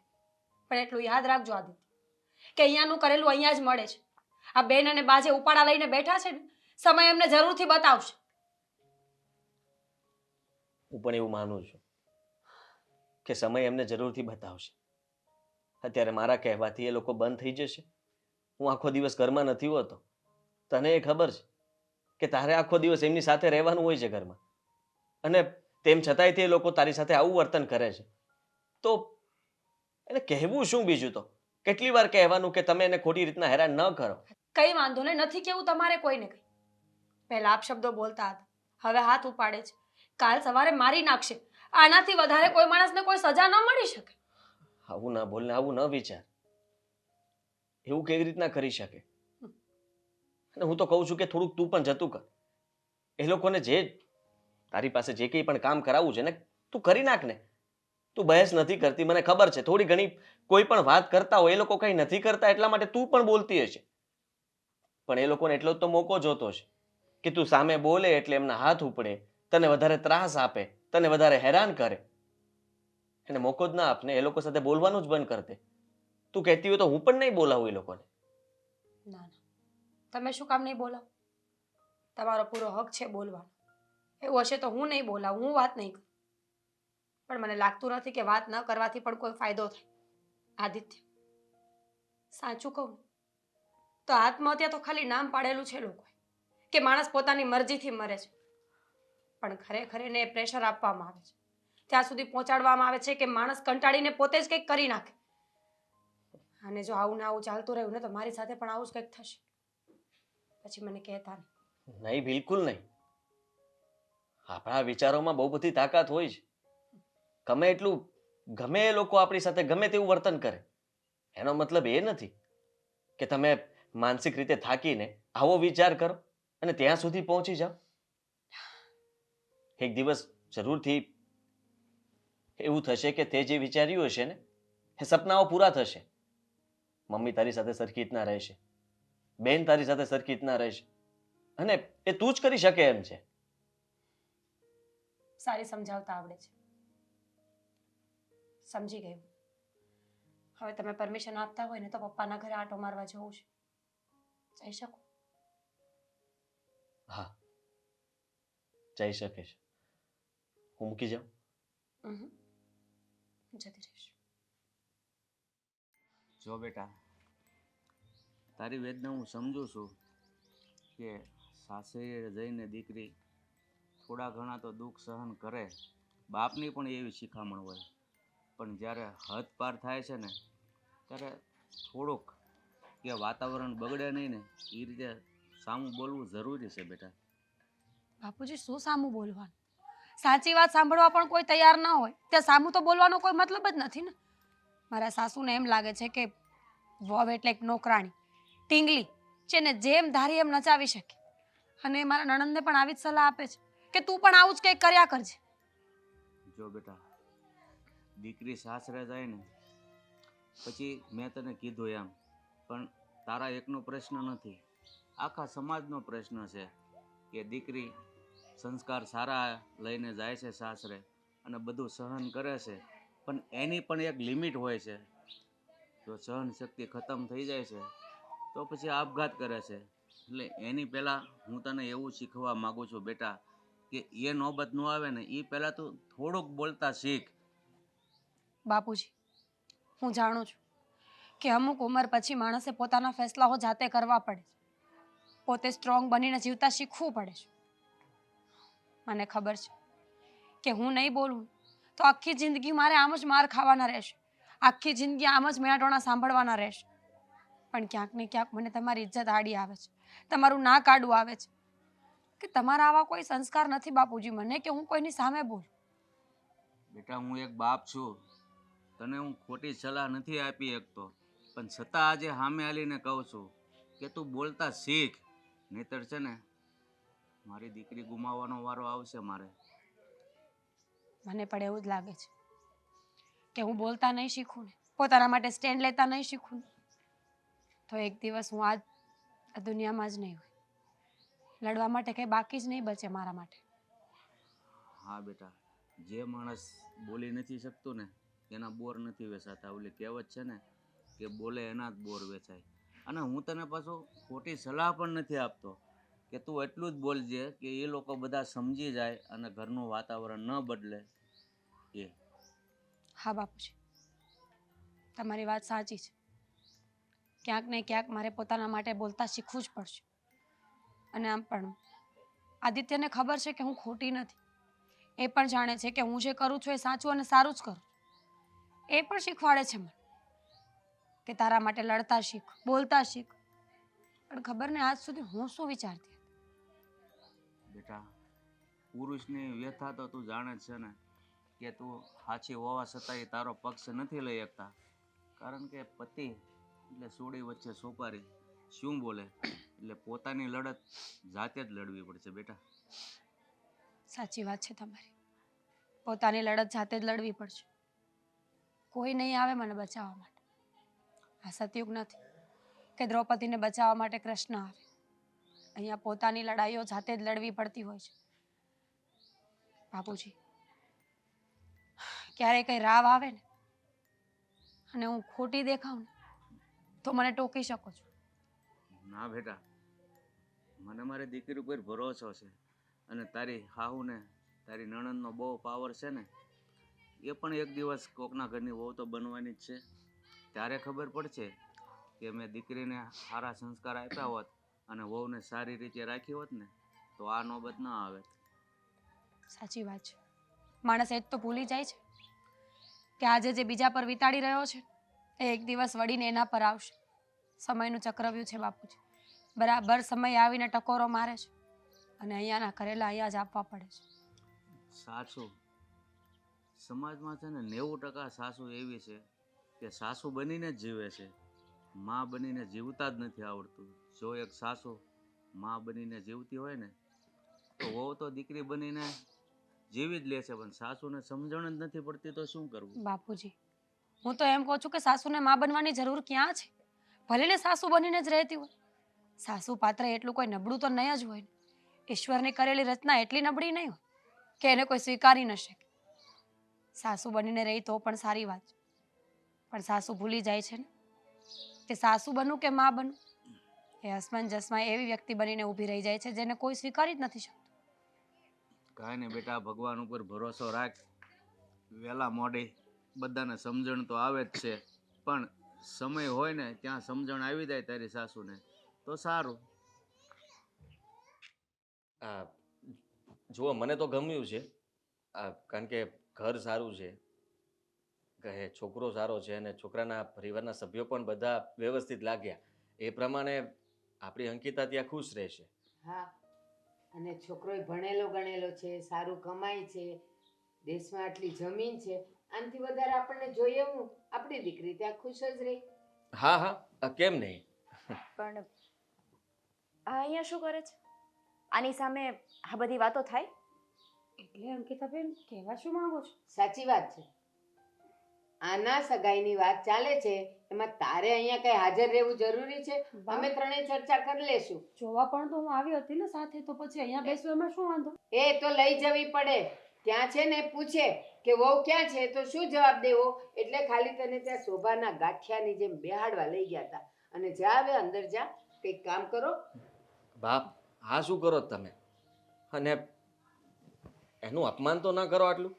પણ એટલું યાદ રાખજો આદિત્ય કે અહીંયાનું કરેલું અહીંયા જ મળે છે. આ બેન અને બાજે ઉપાડા લઈને બેઠા છે ને, સમય એમને જરૂરથી બતાવશે. હું પણ એવું માનું છું કે સમય એમને જરૂરથી બતાવશે. અત્યારે મારા કહેવાથી એ લોકો બંધ થઈ જશે. હું આખો દિવસ ઘરમાં નથી હોતો, તને એ ખબર છે કે તારે આખો દિવસ એમની સાથે રહેવાનું હોય છે ઘરમાં, અને તેમ છતાંય તે લોકો તારી સાથે આવું વર્તન કરે છે. તો એને કહેવું શું બીજું? તો કેટલી વાર કહેવાનું કે તમે એને ખોટી રીતના હેરાન ન કરો? કઈ વાંધો ને, નથી કેવું તમારે કોઈને કઈ. પહેલા આપ શબ્દો બોલતા હતા, હવે હાથ ઉપાડે છે. કાલ સવારે મારી નાખશે. આનાથી વધારે કોઈ માણસને કોઈ સજા ન મળી શકે. આવું ના બોલ ને આવું ન વિચાર. એવું કેવી રીતના કરી શકે? અને હું તો કહું છું કે થોડુંક તું પણ જતું કર. એ લોકોને જે તારી પાસે જે કંઈ પણ કામ કરાવવું છે ને તું કરી નાખ ને. તું બહેસ નથી કરતી, મને ખબર છે. થોડી ઘણી કોઈ પણ વાત કરતા હોય, એ લોકો કંઈ નથી કરતા એટલા માટે તું પણ બોલતી હશે. પણ એ લોકોને એટલો જ તો મોકો જોતો છે કે તું સામે બોલે એટલે એમના હાથ ઉપડે, તને વધારે ત્રાસ આપે, તને વધારે હેરાન કરે. એને મોકો જ ના આપને. એ લોકો સાથે બોલવાનું જ બંધ કર દે. તું કહેતી હોય તો હું પણ નહીં બોલાવું એ લોકોને. ના ના, તમે શું કામ નહીં બોલાવો? તમારો પૂરો હક છે બોલવાનો. એવું હશે તો હું નહીં બોલાવું, હું વાત નહીં કરું. પણ મને લાગતું નથી કે વાત ન કરવાથી પણ કોઈ ફાયદો થાય. આદિત્ય, સાચું કહું તો આત્મહત્યા તો ખાલી નામ પાડેલું છે લોકોએ કે માણસ પોતાની મરજીથી મરે છે. પણ ખરેખર એને એ પ્રેશર આપવામાં આવે છે, ત્યાં સુધી પહોંચાડવામાં આવે છે કે માણસ કંટાળીને પોતે જ કંઈક કરી નાખે. અને જો આવું ને આવું ચાલતું રહ્યું ને તો મારી સાથે પણ આવું જ કંઈક થશે. પછી મને કહેતા નહીં. નહીં, બિલકુલ નહીં. આપણા વિચારોમાં બહુ બધી તાકાત હોય છે. ગમે એટલું ગમે એ લોકો આપણી સાથે ગમે તેવું વર્તન કરે, એનો મતલબ એ નથી કે તમે માનસિક રીતે થાકીને આવો વિચાર કરો અને ત્યાં સુધી પહોંચી જાઓ. એક દિવસ જરૂરથી એવું થશે કે તે જે વિચાર્યું હશે ને એ સપનાઓ પૂરા થશે. મમ્મી તારી સાથે સરખી રીતના રહેશે, બેન તારી સાથે સરખી રીતના રહેશે, અને એ તું જ કરી શકે એમ છે. સારી સમજાવતા આવડે છે, સમજી ગયું. હવે તમે પરમિશન આપતા હોય ને તો પપ્પાના ઘરે આંટો મારવા જવું છે. જઈ શકું? હા, જઈ શકે છે. હું મૂકી જાઉં? જતી રહીશ. જો બેટા, તારી વેદના હું સમજુ છું કે સાસરે જઈને દીકરી થોડા ઘણા તો દુઃખ સહન કરે. બાપની પણ એવી શિખામણ હોય. પણ જ્યારે હદ પાર થાય છે ને ત્યારે થોડુંક કે વાતાવરણ બગડે નહીં ને એ રીતે સામું બોલવું જરૂરી છે બેટા. બાપુજી, શું સામું બોલવાનું? સાચી વાત સાંભળવા પણ કોઈ તૈયાર ના હોય ત્યાં સામું તો બોલવાનો કોઈ મતલબ જ નથી ને. મારા સાસુને એમ લાગે છે કે વહુ એટલે એક નોકરાણી, ટીંગલી, જેને જેમ ધારી એમ નચાવી શકે. અને મારા નણંદને પણ આવી જ સલાહ આપે છે કે તું પણ આવું જ કંઈક કર્યા કરજે. જો બેટા, દીકરી સાસરે જાય ને પછી મેં તને કીધું એમ, પણ તારા એકનો પ્રશ્ન નથી, આખા સમાજનો પ્રશ્ન છે કે દીકરી સંસ્કાર સારા લઈને જાય છે સાસરે અને બધું સહન કરે છે, પણ એની પણ એક લિમિટ હોય છે. જો સહન શક્તિ ખતમ થઈ જાય છે તો પછી આપઘાત કરે છે. એટલે એની પહેલાં હું તને એવું શીખવા માગું છું બેટા કે એ નોબત ન આવે ને એ પહેલાં તું થોડુંક બોલતા શીખ. બાપુજી, હું જાણું છું કે અમુક ઉંમર પછી માણસે પોતાના ફેસલાઓ જાતે કરવા પડે છે. પોતે સ્ટ્રોંગ બનીને જીવતા શીખવું પડે છે. મને ખબર છે કે હું નહીં બોલું તો આખી જિંદગી મારે આમ જ માર ખાવાના રહેશે, આખી જિંદગી આમ જ મેણાટોણા સાંભળવાના રહેશે. પણ ક્યાંક ને ક્યાંક મને તમારી ઇજ્જત આડી આવે છે, તમારું ના કાઢવું આવે છે કે તમારા આવા કોઈ સંસ્કાર નથી બાપુજી મને કે હું કોઈની સામે બોલું. બેટા, હું એક બાપ છું, તને હું ખોટી સલાહ નથી આપી શકતો, પણ છતાં આજે સામે આવીને કહું છું કે તું બોલતા શીખ. નહીતર છે ને મારી દીકરી ગુમાવવાનો વારો આવશે મારે. મને પણ એવું જ લાગે છે કે હું બોલતા નહીં શીખું ને, પોતાના માટે સ્ટેન્ડ લેતા નહીં શીખું ને તો એક દિવસ હું આ દુનિયામાં જ નહીં હોય. લડવા માટે કંઈ બાકી જ નહીં બચે મારા માટે. હા બેટા, જે માણસ બોલી નથી શકતું ને એના બોર નથી વેચાતા. ઓલી કહેવત છે ને કે બોલે એના જ બોર વેચાય. અને હું તને પાછું ખોટી સલાહ પણ નથી આપતો કે તું એટલું જ બોલજે કે એ લોકો બધા સમજી જાય અને ઘરનું વાતાવરણ ન બદલે એ. હા બાપુજી, તમારી વાત સાચી છે. ક્યાંક ને ક્યાંક મારે પોતાના માટે બોલતા શીખવું જ પડશે. અને આમ પણ આદિત્યને ખબર છે કે હું ખોટી નથી. એ પણ જાણે છે કે હું જે કરું છું એ સાચું અને સારું જ કરું. એ પણ શીખવાડે છે મને કે તારા માટે લડતા શીખ, બોલતા શીખ. પણ ખબર ને આજ સુધી હું શું વિચારતી હતી. બેટા, પુરુષની વ્યથા તો તું જાણે જ છે ને, કે તું સાચી હોવા છતાંય તારો પક્ષ નથી લઈ શકતા. કારણ કે પતિ એટલે સોડી વચ્ચે સોપારી, શું બોલે એટલે પોતાની લડત જાતે જ લડવી પડશે બેટા. સાચી વાત છે તમારી. પોતાની લડત જાતે જ લડવી પડશે. કોઈ નહીં આવે મને બચાવવા માટે. આ સતયુગ નથી કે દ્રૌપદીને બચાવવા માટે કૃષ્ણ આવે. અહીંયા પોતાની લડાઈઓ જાતે જ લડવી પડતી હોય છે. બાપુજી, ક્યારેય કઈ રાવ આવે ને અને હું ખોટી દેખાઉં ને તો મને ટોકી શકો છો. ના બેટા, મને મારી દીકરી ઉપર ભરોસો છે. અને તારી હાહુને તારી નણંદનો બહુ પાવર છે ને, એ પણ એક દિવસ કોકના ઘરની વહુ તો બનવાની જ છે. ત્યારે ખબર પડશે કે મેં દીકરીને સારા સંસ્કાર આપ્યા હોત અને વહુને સારી રીતે રાખી હોત ને તો આ નોબત ન આવે. સાચી વાત છે. માણસ એ જ તો ભૂલી જાય છે કે આજે જે બીજા પર વિતાડી રહ્યો છે એ એક દિવસ વળીને એના પર આવશે. સમયનું ચક્રવ્યૂહ છે બાપુજી. બરાબર સમય આવીને ટકોરો મારે છે અને અહીંયાના કરેલા અહીંયા જ આપવા પડે છે. સાસુ સમાજમાં છે ને 90% સાસુ એવી છે કે સાસુ બનીને જ જીવે છે, માં બનીને જીવતા જ નથી આવડતું. જો એક સાસુ માં બનીને જીવતી હોય ને તો વહુ તો દીકરી બનીને જીવી જ લે છે, પણ સાસુને સમજણ જ નથી પડતી તો શું કરવું? બાપુજી, હું તો એમ કહું છું કે સાસુને માં બનવાની જરૂર ક્યાં છે? ભલે ને સાસુ બનીને જ રહેતી હોય. સાસુ પાત્ર એટલું કોઈ નબળું તો નહીં જ હોય ને. ઈશ્વરની કરેલી રચના એટલી નબળી નહીં હોય કે એને કોઈ સ્વીકારી ન શકે. સાસુ બનીને રહી તો પણ સારી વાત છે, પણ સાસુ ભૂલી જાય છે ને કે સાસુ બનવું કે માં બનવું એ અસમંજસમાં એવી વ્યક્તિ બનીને ઊભી રહી જાય છે જેને કોઈ સ્વીકારી જ નથી શકતું. કાંઈ નહીં બેટા, ભગવાન ઉપર ભરોસો રાખ. વહેલા મોડી બધાને સમજણ તો આવે જ છે, પણ સમય હોય ને ત્યાં સમજણ આવી જાય તારી સાસુને તો સારું. આ જુઓ, મને તો ગમ્યું છે. કારણ કે ઘર સારું છે, કે છોકરો સારો છે અને છોકરાના પરિવારના સભ્યો પણ બધા વ્યવસ્થિત લાગ્યા. એ પ્રમાણે આપણી અંકિતા ત્યાં ખુશ રહેશે. હા, અને છોકરોય ભણેલો ગણેલો છે, સારું કમાય છે, દેશમાં આટલી જમીન છે. આનાથી વધારે આપણને જોઈએ હું આપણી દીકરી ત્યાં ખુશ જ રહી. હા હા, કેમ નહીં. પણ આ અહીંયા શું કરે છે? આની સામે આ બધી વાતો થાય? એટલે અંકિતાબેન કહેવા શું માંગો છો? સાચી વાત છે. આના સગાઈની વાત ચાલે છે, એમાં તારે અહીંયા કઈ હાજર રહેવું જરૂરી છે? અમે ત્રણેય ચર્ચા કરી લેશું. જોવા પણ તો હું આવી હતી ને સાથે, તો પછી અહીંયા બેસવું એમાં શું વાંધો? એ તો લઈ જવી પડે. ત્યાં છે ને પૂછે કે વહુ ક્યાં છે તો શું જવાબ દેવો? એટલે ખાલી તને ત્યાં શોભાના ગાંઠિયાની જેમ બેહાડવા લઈ ગયા હતા. અને જા હવે અંદર જા, કંઈક કામ કરો. બાપ, હા શું કરો તમે? અને એનું અપમાન તો ન કરો આટલું.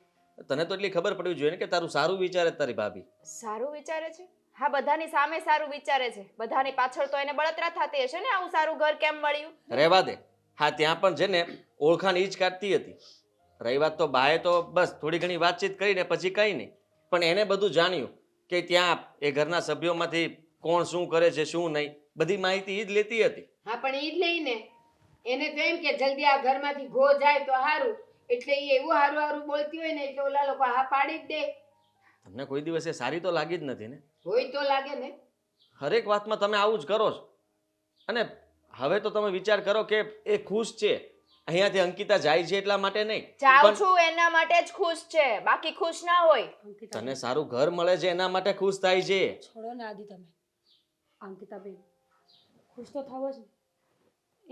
તને તો એટલી ખબર પડવી જોઈએ ને કે તારું સારું વિચારે છે તારી ભાભી. સારું વિચારે છે? હા, બધાની સામે સારું વિચારે છે. બધાની પાછળ તો એને બળતરા થતી હશે ને, આવું સારું ઘર કેમ મળ્યું? રહેવા દે. હા, ત્યાં પણ છે ને ઓળખાણ ઈ જ કાઢતી હતી. રહી વાત તો બાએ તો બસ થોડી ઘણી વાતચીત કરીને પછી કંઈ નહીં, પણ એને બધું જાણ્યું કે ત્યાં એ ઘરના સભ્યોમાંથી કોણ શું કરે છે શું નહીં, બધી માહિતી ઈ જ લેતી હતી. હા, પણ ઈ જ લઈને એને તો એમ કે જલ્દી આ ઘરમાંથી ઘો જાય તો સારું. એટલે ઈ એવું હારું હારું બોલતી હોય ને એટલે ઓલા લોકો હા પાડી જ દે. તમને કોઈ દિવસ એ સારી તો લાગી જ નથી ને? હોય તો લાગે ને. હરેક વાતમાં તમે આવું જ કરો છો. અને હવે તો તમે વિચાર કરો કે એ ખુશ છે, અહીંયાથી અંકિતા જાય છે એટલા માટે નહીં. જાઉં છું એના માટે જ ખુશ છે, બાકી ખુશ ના હોય. તને સારું ઘર મળે છે એના માટે ખુશ થાય છે. છોડો ને આદિ તમે. અંકિતાબેન, ખુશ તો થવો જ ને.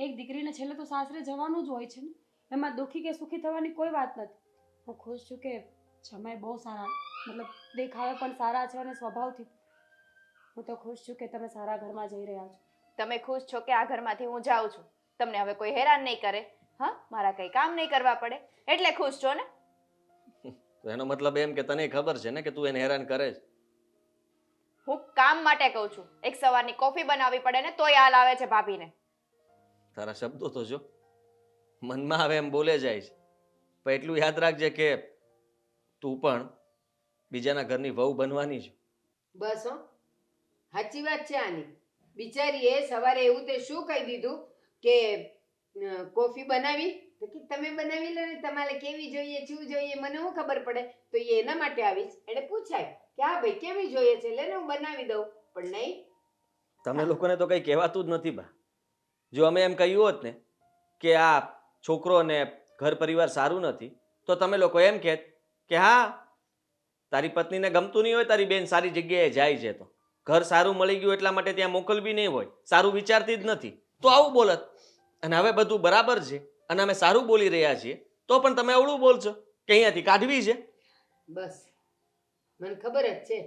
એક દીકરીને છેલ્લે તો સાસરે જવાનું જ હોય છે ને. એમાં દુઃખી કે સુખી થવાની કોઈ વાત નથી. હું ખુશ છું કે જમાઈ બહુ સારા, મતલબ દેખાવે પણ સારા છે અને સ્વભાવથી. હું તો ખુશ છું કે તમે સારા ઘરમાં જઈ રહ્યા છો. તમે ખુશ છો કે આ ઘરમાંથી હું જાઉં છું? તમને હવે કોઈ હેરાન નહીં કરે, હા, મારા કઈ કામ નહીં કરવા પડે, એટલે ખુશ છો ને? તો એનો મતલબ એમ કે તને ખબર છે ને કે તું એને હેરાન કરે છે. હું કામ માટે કહું છું. એક સવારની કોફી બનાવવી પડે ને તોય હાલ આવે છે ભાભીને. તારા શબ્દો તો જો મનમાં આવે એમ બોલે જાય છે, પણ એટલું યાદ રાખજે કે તું પણ બીજાના ઘરની વહુ બનવાની છે. બસ હો, સાચી વાત છે આની. બિચારીએ સવારે એવું તે શું કહી દીધું કે કોફી બનાવી તો કે તમે બનાવી લો ને, તમારે કેવી જોઈએ શું જોઈએ મને શું ખબર પડે? તો એ એના માટે આવીશ એને પૂછાય કે હા ભાઈ કેવી જોઈએ છે, લે ને હું બનાવી દઉં. પણ નહીં, તમે લોકોને તો કંઈ કહેવાતું જ નથી બા. જો અમે એમ કહ્યું હોત ને કે આ છોકરો ને ઘર પરિવાર સારું નથી, તો તમે લોકો એમ કહેત કે હા તારી પત્નીને ગમતું નહીં હોય તારી બેન સારી જગ્યાએ જાય છે, તો ઘર સારું મળી ગયું એટલા માટે ત્યાં મોકલવી નહીં હોય, સારું વિચારતી જ નથી, તો આવું બોલત. અને હવે બધું બરાબર છે અને અમે સારું બોલી રહ્યા છીએ, તો પણ તમે અવળું બોલશો કે અહીંયાથી કાઢવી છે. બસ મને ખબર જ છે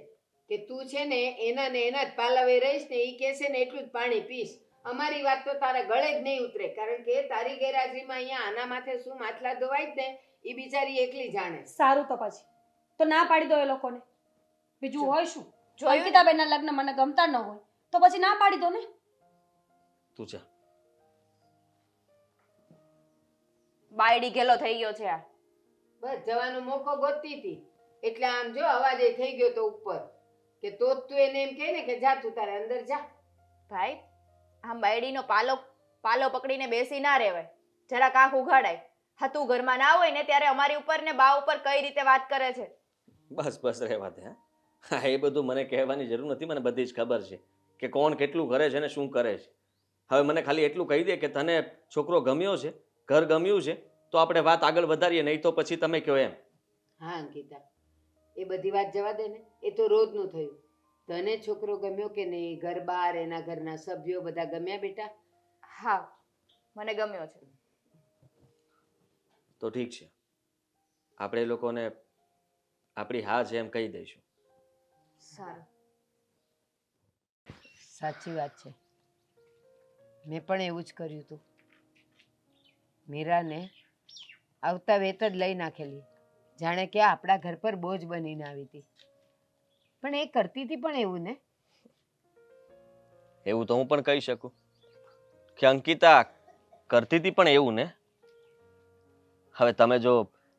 કે તું છે ને એના જ પાલવે રહીશ ને, એ કહેશે ને એટલું જ પાણી પીશ. અમારી વાત તો તારા ગળે જ નહીં ઉતરે, કારણ કે તારી ગેરહાજરીમાં અહીંયા આના માથે શું માથલા ધોવાય જ ને એ બિચારી એકલી જાણે. સારું તો પછી તો ના પાડી દો એ લોકોને. બીજું હોય શું? જો જોયું ને? અંકિતાબેનના લગ્ન મને ગમતા ન હોય તો પછી ના પાડી દો ને. તું જા. બાયડી ગેલો થઈ ગયો છે આ. બસ જવાનો મોકો ગોતતી હતી એટલે આમ જો અવાજ એ થઈ ગયો તો ઉપર કે તો જ તું એને એમ કહે ને કે જા તું તારે અંદર જા. ભાઈ આમ બાયડીનો પાલો પકડીને બેસી ના રહેવાય, જરાક આંખ ઉઘાડાય. હા તું ઘરમાં ના હોય ને ત્યારે અમારી ઉપર ને બા ઉપર કઈ રીતે વાત કરે છે. બસ બસ રહેવા દે. હા એ બધું મને કહેવાની જરૂર નથી, મને બધી જ ખબર છે કે કોણ કેટલું કરે છે ને શું કરે છે. હવે મને ખાલી એટલું કહી દે કે તને છોકરો ગમ્યો છે, ઘર ગમ્યું છે, તો આપણે વાત આગળ વધારીએ, નહીં તો પછી તમે કહો એમ. હા અંકિતા, એ બધી વાત જવા દે ને, એ તો રોજનું થયું. તને છોકરો ગમ્યો કે નહીં? ઘર બાર એના ઘરના સભ્યો બધા ગમ્યા બેટા? હા મને ગમ્યો છે. તો ઠીક છે, આપણે એ લોકોને આપણી હા છે એમ કહી દઈશું. સારું. સાચી વાત છે, મેં પણ એવું જ કર્યું હતું. મીરાને આવતા વેત જ લઈ નાખેલી, જાણે કે આપણા ઘર પર બોજ બનીને આવી હતી. પણ એ કરતી હતી પણ એવું ને. એવું તો હું પણ કહી શકું કે અંકિતા કરતી હતી પણ એવું ને. હવે તમે જો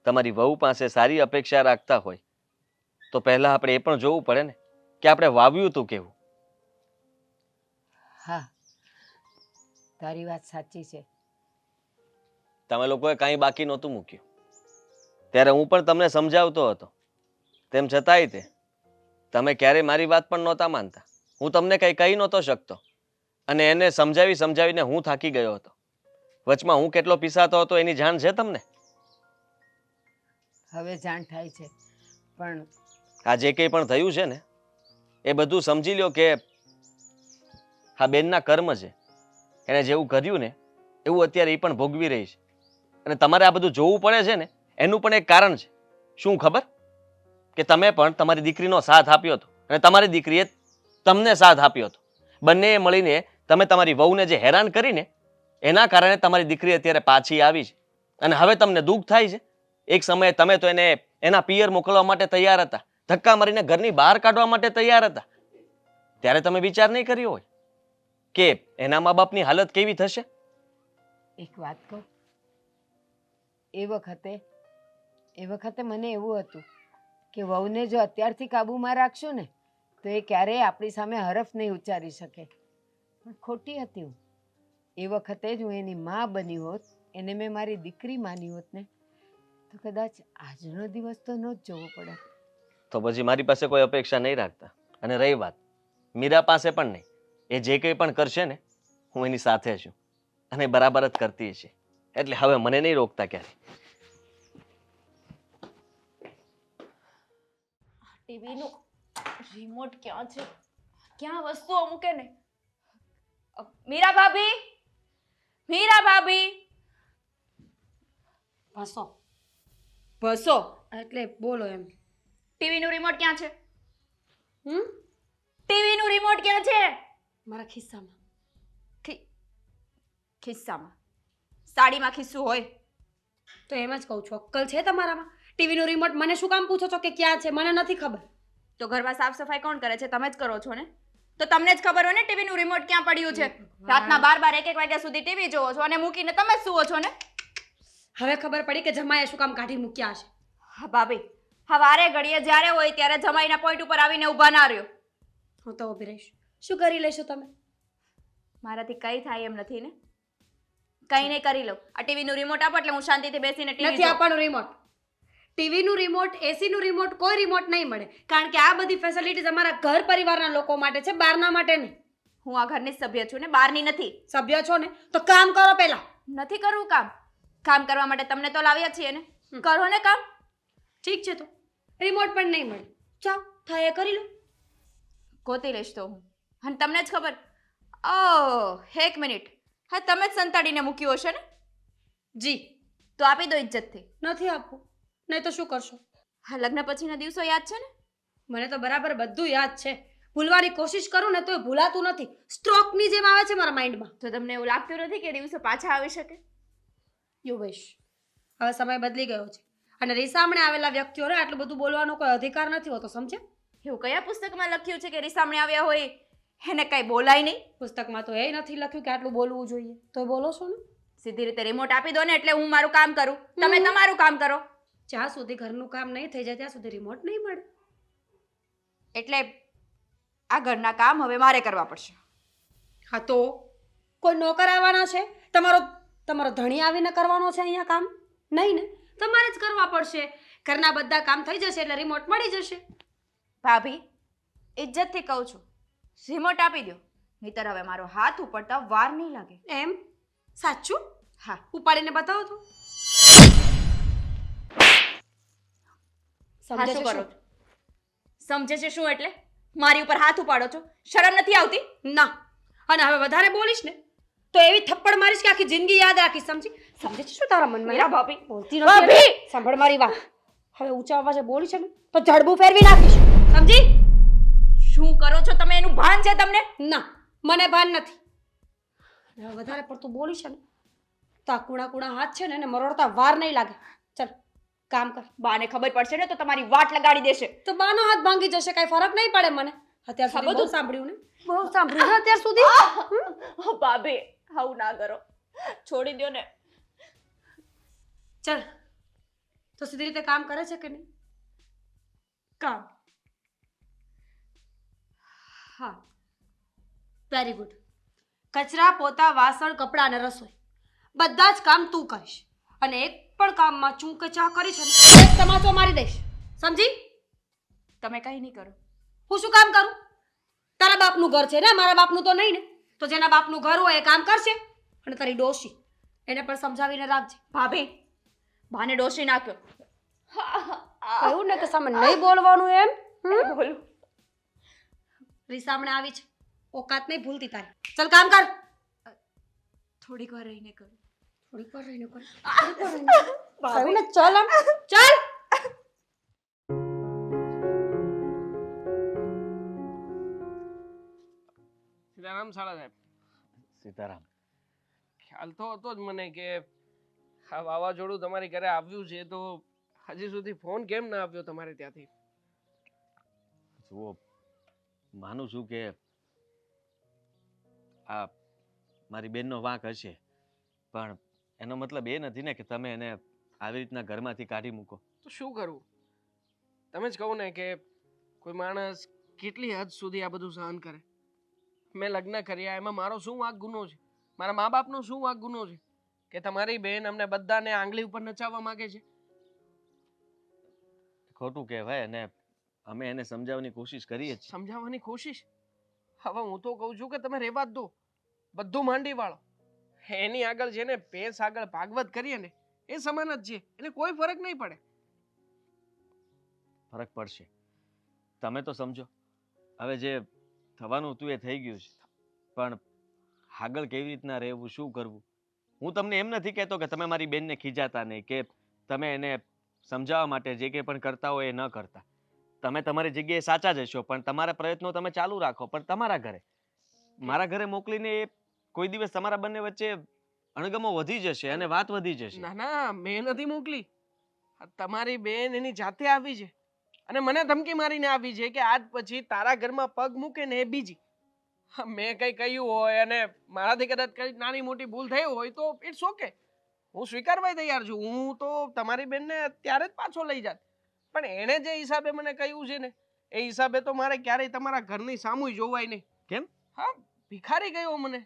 તમારી વહુ પાસે સારી અપેક્ષા રાખતા હોય તો પહેલા આપણે એ પણ જોવું પડે ને કે આપણે વાવ્યું હતું કેવું. હા તારી વાત સાચી છે. તમે લોકોએ કાંઈ બાકી નહોતું મૂક્યું, ત્યારે હું પણ તમને સમજાવતો હતો, તેમ છતાંય તે તમે ક્યારેય મારી વાત પણ નહોતા માનતા. હું તમને કંઈ કહી નહોતો શકતો અને એને સમજાવીને હું થાકી ગયો હતો. વચમાં હું કેટલો પીસાતો હતો એની જાણ છે તમને. હવે જાણ થાય છે, પણ આ જે કંઈ પણ થયું છે ને એ બધું સમજી લ્યો કે આ બેનના કર્મ છે. એને જેવું કર્યું ને એવું અત્યારે એ પણ ભોગવી રહી છે. અને તમારે આ બધું જોવું પડે છે ને એનું પણ એક કારણ છે. શું ખબર? કે તમે પણ તમારી દીકરીનો સાથ આપ્યો હતો અને તમારી દીકરીએ તમને સાથ આપ્યો હતો. બંનેએ મળીને તમે તમારી વહુને જે હેરાન કરીને એના કારણે તમારી દીકરી અત્યારે પાછી આવી છે અને હવે તમને દુઃખ થાય છે. એક સમયે તમે તો એને એના પિયર મોકલવા માટે તૈયાર હતા, ધક્કા મારીને ઘરની બહાર કાઢવા માટે તૈયાર હતા. ત્યારે તમે વિચાર નહીં કર્યો હોય કે એના મા બાપની હાલત કેવી થશે? એક વાત કહું, એ વખતે મને એવું હતું કે વહુને જો અત્યારથી કાબૂમાં રાખશું ને તો એ ક્યારેય આપણી સામે હરફ નહીં ઉચ્ચારી શકે. પણ ખોટી હતી હું. એ વખતે જ હું એની માં બની હોત, એને મેં મારી દીકરી માની હોત ને તો કદાચ આજનો દિવસ તો ન જ જોવો પડે. તો પછી મારી પાસે કોઈ અપેક્ષા નહીં રાખતા. અને રહી વાત મીરા પાસે પણ નહીં, એ જે કંઈ પણ કરશે ને હું એની સાથે છું અને બરાબર જ કરતી છે. એટલે હવે મને નહીં રોકતા ક્યારે. ટીવીનું રિમોટ ક્યાં છે? ક્યાં વસ્તુઓ મૂકે ને? મીરા ભાભી, મીરા ભાભી. ભસો એટલે બોલો એમ. ટીવીનું રિમોટ ક્યાં છે? હમ ટીવીનું રિમોટ ક્યાં છે? મારા ખિસ્સામાં. ખિસ્સામાં? સાડીમાં ખિસ્સું હોય તો એમ જ કહું છું, અક્કલ છે તમારામાં? ટીવીનું રિમોટ મને શું કામ પૂછો છો કે ક્યાં છે? મને નથી ખબર. તો ઘરમાં સાફ સફાઈ કોણ કરે છે? તમે જ કરો છો ને, તો તમને જ ખબર હોય ને ટીવીનું રિમોટ ક્યાં પડ્યું છે. રાતના 12 1 વાગ્યા સુધી ટીવી જોવો છો અને મૂકીને તમે જ સૂવો છો ને. હવે ખબર પડી કે જમાઈએ શું કામ કાઢી મૂક્યા હશે. હા ભાભી, હા વારે ઘડીએ જ્યારે હોય ત્યારે જમાઈના પોઈન્ટ ઉપર આવીને ઊભા ના રહ્યો. હું તો ઊભી રહીશ. શું કરી લેશો તમે? મારાથી કંઈ થાય એમ નથી ને. કઈ નહીં કરી લઉં. આ ટીવી નું રિમોટ આપો એટલે હું શાંતિથી બેસીને ટીવી નથી આપવાનું રિમોટ. ટીવીનું રિમોટ, એસીનું રિમોટ, કોઈ રિમોટ નહીં મળે. કારણ કે આ બધી ફેસિલિટીઝ અમારા ઘર પરિવારના લોકો માટે છે, બહારના માટે નહીં. હું આ ઘરની સભ્ય છું ને બહારની નથી. સભ્ય છો ને તો કામ કરો પહેલા. નથી કરવું કામ. કામ કરવા માટે તમને તો લાવ્યા છીએ ને. કરો ને કામ. ઠીક છે તો રિમોટ પણ નહીં મળે. ચાલ થાય એ કરી લો. ગોતી લઈશ તો હું. અને તમને જ ખબર. ઓહ, એક મિનિટ. હા, તમે જ સંતાડીને મૂક્યું હશે ને? જી. તો આપી દો ઇજ્જતથી. નથી આપવું. નહીં તો શું કરશો? હા, લગ્ન પછીના દિવસો યાદ છે ને? મને તો બરાબર બધું યાદ છે. ભૂલવાની કોશિશ કરું ને તોય ભૂલાતું નથી. સ્ટ્રોકની જેમ આવે છે મારા માઇન્ડમાં. તો તમને એવું લાગતું નથી કે દિવસો પાછા આવી શકે? You wish. હવે સમય બદલી ગયો છે અને રીસામણે આવેલા વ્યક્તિઓને આટલું બધું બોલવાનો કોઈ અધિકાર નથી હોતો, સમજે? એવું કયા પુસ્તકમાં લખ્યું છે કે રીસામણે આવ્યા હોય એને કઈ બોલાય નહીં? પુસ્તકમાં તો એ નથી લખ્યું કે આટલું બોલવું જોઈએ. તો બોલો છો ને. સીધી રીતે રિમોટ આપી દો ને એટલે હું મારું કામ કરું, તમે તમારું કામ કરો. જ્યાં સુધી ઘરનું કામ નહીં થઈ જાય ત્યાં સુધી રિમોટ નહીં મળે. એટલે આ ઘરના કામ હવે મારે કરવા પડશે. હા તો કોઈ નોકર આવવાના છે? તમારો ધણી આવીને કરવાનો છે અહીંયા કામ? નહીં ને, તમારે જ કરવા પડશે. ઘરના બધા કામ થઈ જશે એટલે રિમોટ મળી જશે. ભાભી, ઇજ્જતથી કહું છું, રિમોટ આપી દો, નહીતર હવે મારો હાથ ઉપડતા વાર નહીં લાગે. એમ? સાચું? હા. ઉપાડીને બતાવો તો. હા, સમજે શું છે કરો શું? છો? સમજે છે શું એટલે? મારી ઉપર હાથ ઉપાડો છો? શરમ નથી આવતી? ના. અને હવે વધારે બોલીશ ને તો એવી થપ્પડ મારીશ કે આખી જિંદગી યાદ રાખીશ, સમજી? સમજે છે શું તારા મનમાં? મીરા ભાભી, બોલતી નથી. ભાભી! સાંભળ મારી વાત. હવે ઊંચા અવાજે બોલી છે ને તો જડબું ફેરવી નાખીશ, સમજી? શું કરો છો તમે? એનું ભાન છે તમને? ના, મને ભાન નથી. અને હવે વધારે પડતું બોલી છે ને તો આ કુણા હાથ છે ને એને મરોડતા વાર નહીં લાગે. ચાલ કામ કર. બાને ખબર પડશે ને તો તમારી વાટ લગાડી દેશે. તો બાનો હાથ ભાંગી જશે, કઈ ફરક નહીં પડે મને. અત્યાર સુધી બધું બહુ સાંભળ્યું ને, બહુ સાંભળ્યું ને અત્યાર સુધી. ભાભી, આવું ના કરો, છોડી દો ને. ચાલ તો સીધી રીતે કામ કરે છે કે નહીં? કામ. હા, વેરી ગુડ. કચરા, પોતા, વાસણ, કપડાં અને રસોઈ બધા જ કામ તું કરીશ. અને એક પણ કામમાં ચૂં કે ચા કરી છે ને એક તમાચો મારી દઈશ, સમજી? તમે કઈ નહીં કરો. હું શું કામ કરું? તારા બાપનું ઘર છે ને, મારા બાપનું તો નહીં ને. તો જેના બાપનું ઘર હોય એ કામ કરશે. અને તારી ડોશી એને પણ સમજાવીને રાખજે. ભાભી, બાને ડોસી નાખ્યો. કહ્યું ને કે સામે નહીં બોલવાનું એમ. બોલું. રીસામણે આવી છે, ઓકાત નહીં ભૂલતી તારી. ચાલ કામ કર. થોડીક વાર રહીને કરું. થોડીક વાર રહીને કર. કહ્યું ને ચાલ આમ ચાલ. સીતારામ સાળા સાહેબ. સીતારામ. ખ્યાલ તો હતો જ મને કે આ વાવાઝોડું તમારી ઘરે આવ્યું છે, તો હજી સુધી ફોન કેમ ના આવ્યો તમારે ત્યાંથી? જુઓ, માનું છું કે આ મારી બેનનો વાંક હશે, પણ એનો મતલબ એ નથી ને કે તમે એને આવી રીતના ઘરમાંથી કાઢી મૂકો. તો શું કરવું? તમે જ કહો ને કે કોઈ માણસ કેટલી હદ સુધી આ બધું સહન કરે. મેં લગ્ન કર્યા, એમાં મારો શું વાંક ગુનો છે? મારા મા બાપનો શું વાંક ગુનો છે કે તમારી બેન અમને બધાને આંગળી ઉપર નચાવવા માંગે છે? ખોટું કહેવાય, અને અમે એને સમજાવવાની કોશિશ કરીએ છીએ. સમજાવવાની કોશિશ? હવે હું તો કહું છું કે તમે રહેવા જ દો, બધું માંડી વાળો. એની આગળ છે ને ભેંસ આગળ ભાગવત કરીએ ને એ સમાન જ છે, એને કોઈ ફરક નહીં પડે. ફરક પડશે. તમે તો સમજો, હવે જે થવાનું હતું એ થઈ ગયું છે, પણ આગળ કેવી રીતના રહેવું, શું કરવું? હું તમને એમ નથી કહેતો કે તમે મારી બેનને ખીજાતા નહીં, કે તમે એને સમજાવવા માટે જે કંઈ પણ કરતા હોય એ ન કરતા. તમે તમારી જગ્યાએ સાચા જ હશો, પણ તમારા પ્રયત્નો તમે ચાલુ રાખો. પણ તમારા ઘરે, મારા ઘરે મોકલીને એ કોઈ દિવસ તમારા બંને વચ્ચે અણગમો વધી જશે અને વાત વધી જશે. ના ના, મેં નથી મોકલી. આ તમારી બેન એની જાતે આવી છે અને મને ધમકી મારીને આવી છે કે આજ પછી તારા ઘરમાં પગ મૂકે ને એ બીજી. મેં કઈ કહ્યું હોય અને મારાથી કદાચ કઈ નાની મોટી ભૂલ થઈ હોય તો ઇટ્સ ઓકે, હું સ્વીકારવા તૈયાર છું. હું તો તમારી બેનને ત્યારે જ પાછો લઈ જાત, પણ એણે જે હિસાબે મને કહ્યું છે ને એ હિસાબે તો મારે ક્યારેય તમારા ઘરની સામું જોવાય નહીં. કેમ? હા, ભિખારી ગયો મને,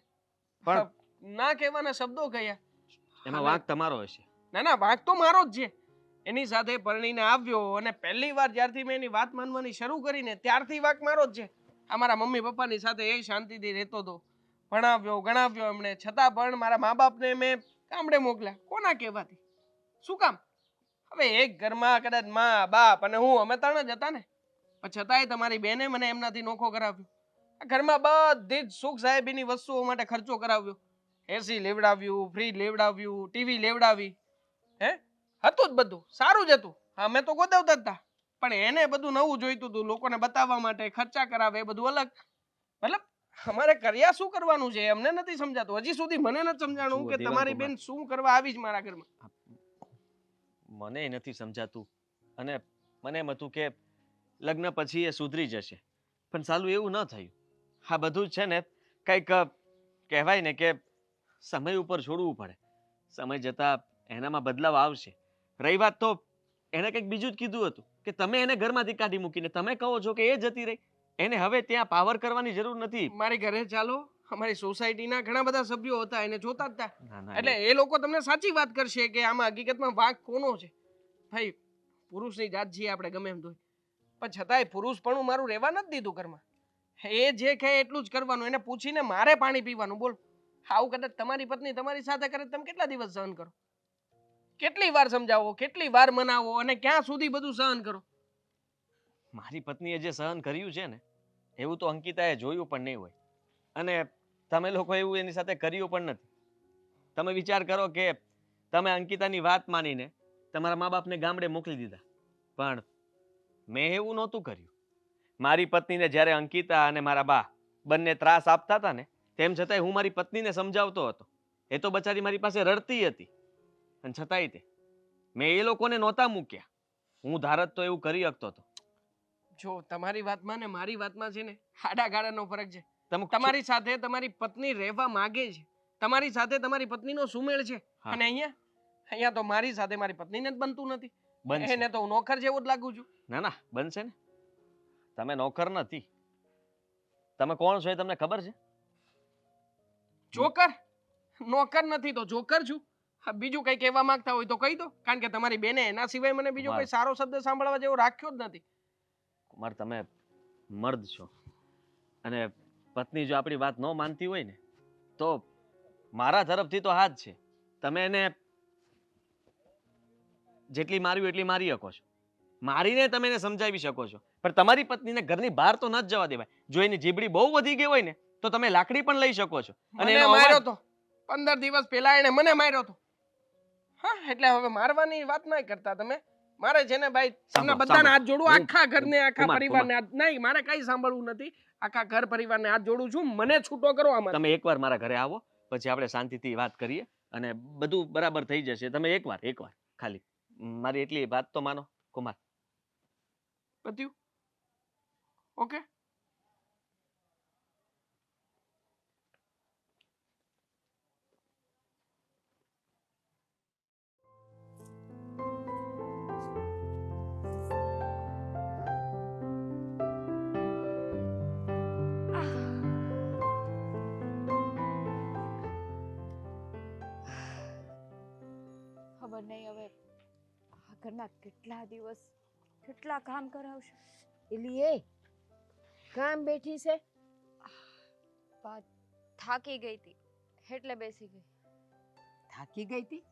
પણ ના કહેવાના શબ્દો કહ્યા. એમાં હવે- વાંક તમારો હશે. ના ના વાંક તો મારો જ છે. એની સાથે પરણીને આવ્યો અને પહેલી વાર જ્યારથી મેં એની વાત માનવાની શરૂ કરીને ત્યારથી વાંક મારો જ છે. અમારા મમ્મી પપ્પાની સાથે એ શાંતિથી રહેતો હતો, ભણાવ્યો ગણાવ્યો એમણે, છતાં પણ મારા મા બાપને મેં ગામડે મોકલ્યા. કોના કહેવાથી? શું કામ? હવે એક ઘરમાં કદાચ મા બાપ અને હું અમે ત્રણ જ હતા ને, પણ છતાંય તમારી બેને મને એમનાથી નોખો કરાવ્યો. આ ઘરમાં બધી જ સુખ સાહેબીની વસ્તુઓ માટે ખર્ચો કરાવ્યો. એસી લેવડાવ્યું, ફ્રીજ લેવડાવ્યું, ટીવી લેવડાવી, હે હતું જ બધું સારું જ હતું. અમે તો ગોદવતા જ હતા, પણ એને બધું નવું જોઈતું હતું, લોકોને બતાવવા માટે ખર્ચા કરાવે, એ બધું અલગ. મતલબ અમારે કર્યા શું કરવાનું છે અમને નથી સમજાતું. હજી સુધી મને નથી સમજાણું જુઓ, કે દેવાંગ તમારી કુમાર. બેન શું કરવા આવી છે મારા ઘરમાં. મને નથી સમજાતું અને મને એમ હતું કે લગ્ન પછી એ સુધરી જશે, પણ સાલું એવું ન થયું. આ બધું જ છે ને કંઈક કહેવાય ને કે સમય ઉપર છોડવું પડે. સમય જતાં એનામાં બદલાવ આવશે. રહી વાત તો એને કંઈક બીજું જ કીધું હતું કે તમે એને ઘરમાંથી કાઢી મૂકીને તમે કહો છો કે એ જતી રહી. એને હવે ત્યાં પાવર કરવાની જરૂર નથી. મારી ઘરે ચાલો, અમારી સોસાયટીના ઘણા બધા સભ્યો હતા, એને જોતા જ હતા. ના ના એટલે એ લોકો તમને સાચી વાત કરશે કે આમાં હકીકતમાં વાંક કોનો છે. ભાઈ પુરુષની જાત છીએ આપણે ગમે એમ તો, પણ છતાંય પુરુષ પણ મારું રહેવા નથી દીધું ઘરમાં. એ જે કહે એટલું જ કરવાનું, એને પૂછીને મારે પાણી પીવાનું. બોલ, આવું કદાચ તમારી પત્ની તમારી સાથે કરે તમે કેટલા દિવસ સહન કરો? કેટલી વાર સમજાવો, કેટલી વાર મનાવો અને ક્યાં સુધી બધું સહન કરો? મારી પત્નીએ જે સહન કર્યું છે ને એવું તો અંકિતાએ જોયું પણ નહીં હોય, અને તમે લોકો એવું એની સાથે કર્યું પણ નથી. તમે વિચાર કરો કે તમે અંકિતાની વાત માનીને તમારા મા બાપને ગામડે મોકલી દીધા, પણ મેં એવું નહોતું કર્યું. મારી પત્નીને જ્યારે અંકિતા અને મારા બા બંને ત્રાસ આપતા હતા ને, તેમ છતાંય હું મારી પત્નીને સમજાવતો હતો. એ તો બચારી મારી પાસે રડતી હતી, અને છતાંય તે મેં એ લોકોને નહોતા મૂક્યા. હું ધારત તો એવું કરી શકતો હતો. જો તમારી વાતમાં ને મારી વાતમાં છે ને આડા ગાળાનો ફરક છે. તમે તમારી સાથે તમારી પત્ની રહેવા માંગે છે, તમારી સાથે તમારી પત્નીનો સુમેળ છે, હા. અને અહીંયા તો મારી સાથે મારી પત્નીને જ બનતું નથી. બનશે. એને તો હું નોકર જેવો જ લાગુ છું. ના ના બનશે ને. તમે નોકર નથી. તમે કોણ છો એ તમને ખબર છે? જોકર? નોકર નથી તો જોકર છું. હા, બીજું કઈ કહેવા માંગતા હોય તો કહી દો, કારણ કે તમારી બેને એના સિવાય મને બીજો કુમાર. કોઈ સારો શબ્દ સાંભળવા જેવો રાખ્યો જ નથી. કુમાર, તમે મર્દ છો, અને પત્ની જો આપણી વાત ન માનતી હોય ને તો મારા તરફથી તો હાથ છે. તમે એને જેટલી મારવી એટલી મારી શકો છો, મારીને તમે એને સમજાવી શકો છો, પણ તમારી પત્નીને ઘરની બહાર તો ન જ જવા દેવાય. જો એની જીબડી બહુ વધી ગઈ હોય ને તો તમે લાકડી પણ લઈ શકો છો. અને મને એનો માર્યો અવાજ તો 15 દિવસ પહેલા એને મને માર્યો તો. હા, એટલે હવે મારવાની વાત નહીં કરતા તમે. મારે છે ને ભાઈ તમને સાંભળો, બધાને હાથ સાંભળો. જોડું, આખા ઘરને આખા કુમાર, પરિવારને હાથ નહીં, મારે કઈ સાંભળવું નથી. આખા ઘર પરિવારને હાથ જોડું છું, મને છૂટો કરો આમાં. તમે એકવાર મારા ઘરે આવો, પછી આપણે શાંતિથી વાત કરીએ અને બધું બરાબર થઈ જશે. તમે એકવાર ખાલી મારી એટલી વાત તો માનો કુમાર. પત્યું? ઓકે. ખબર નહીં હવે આ ઘરના કેટલા દિવસ કેટલા કામ કરાવશે. એલી એ કામ બેઠી છે? થાકી ગઈ હતી એટલે બેસી ગઈ. થાકી ગઈ તી?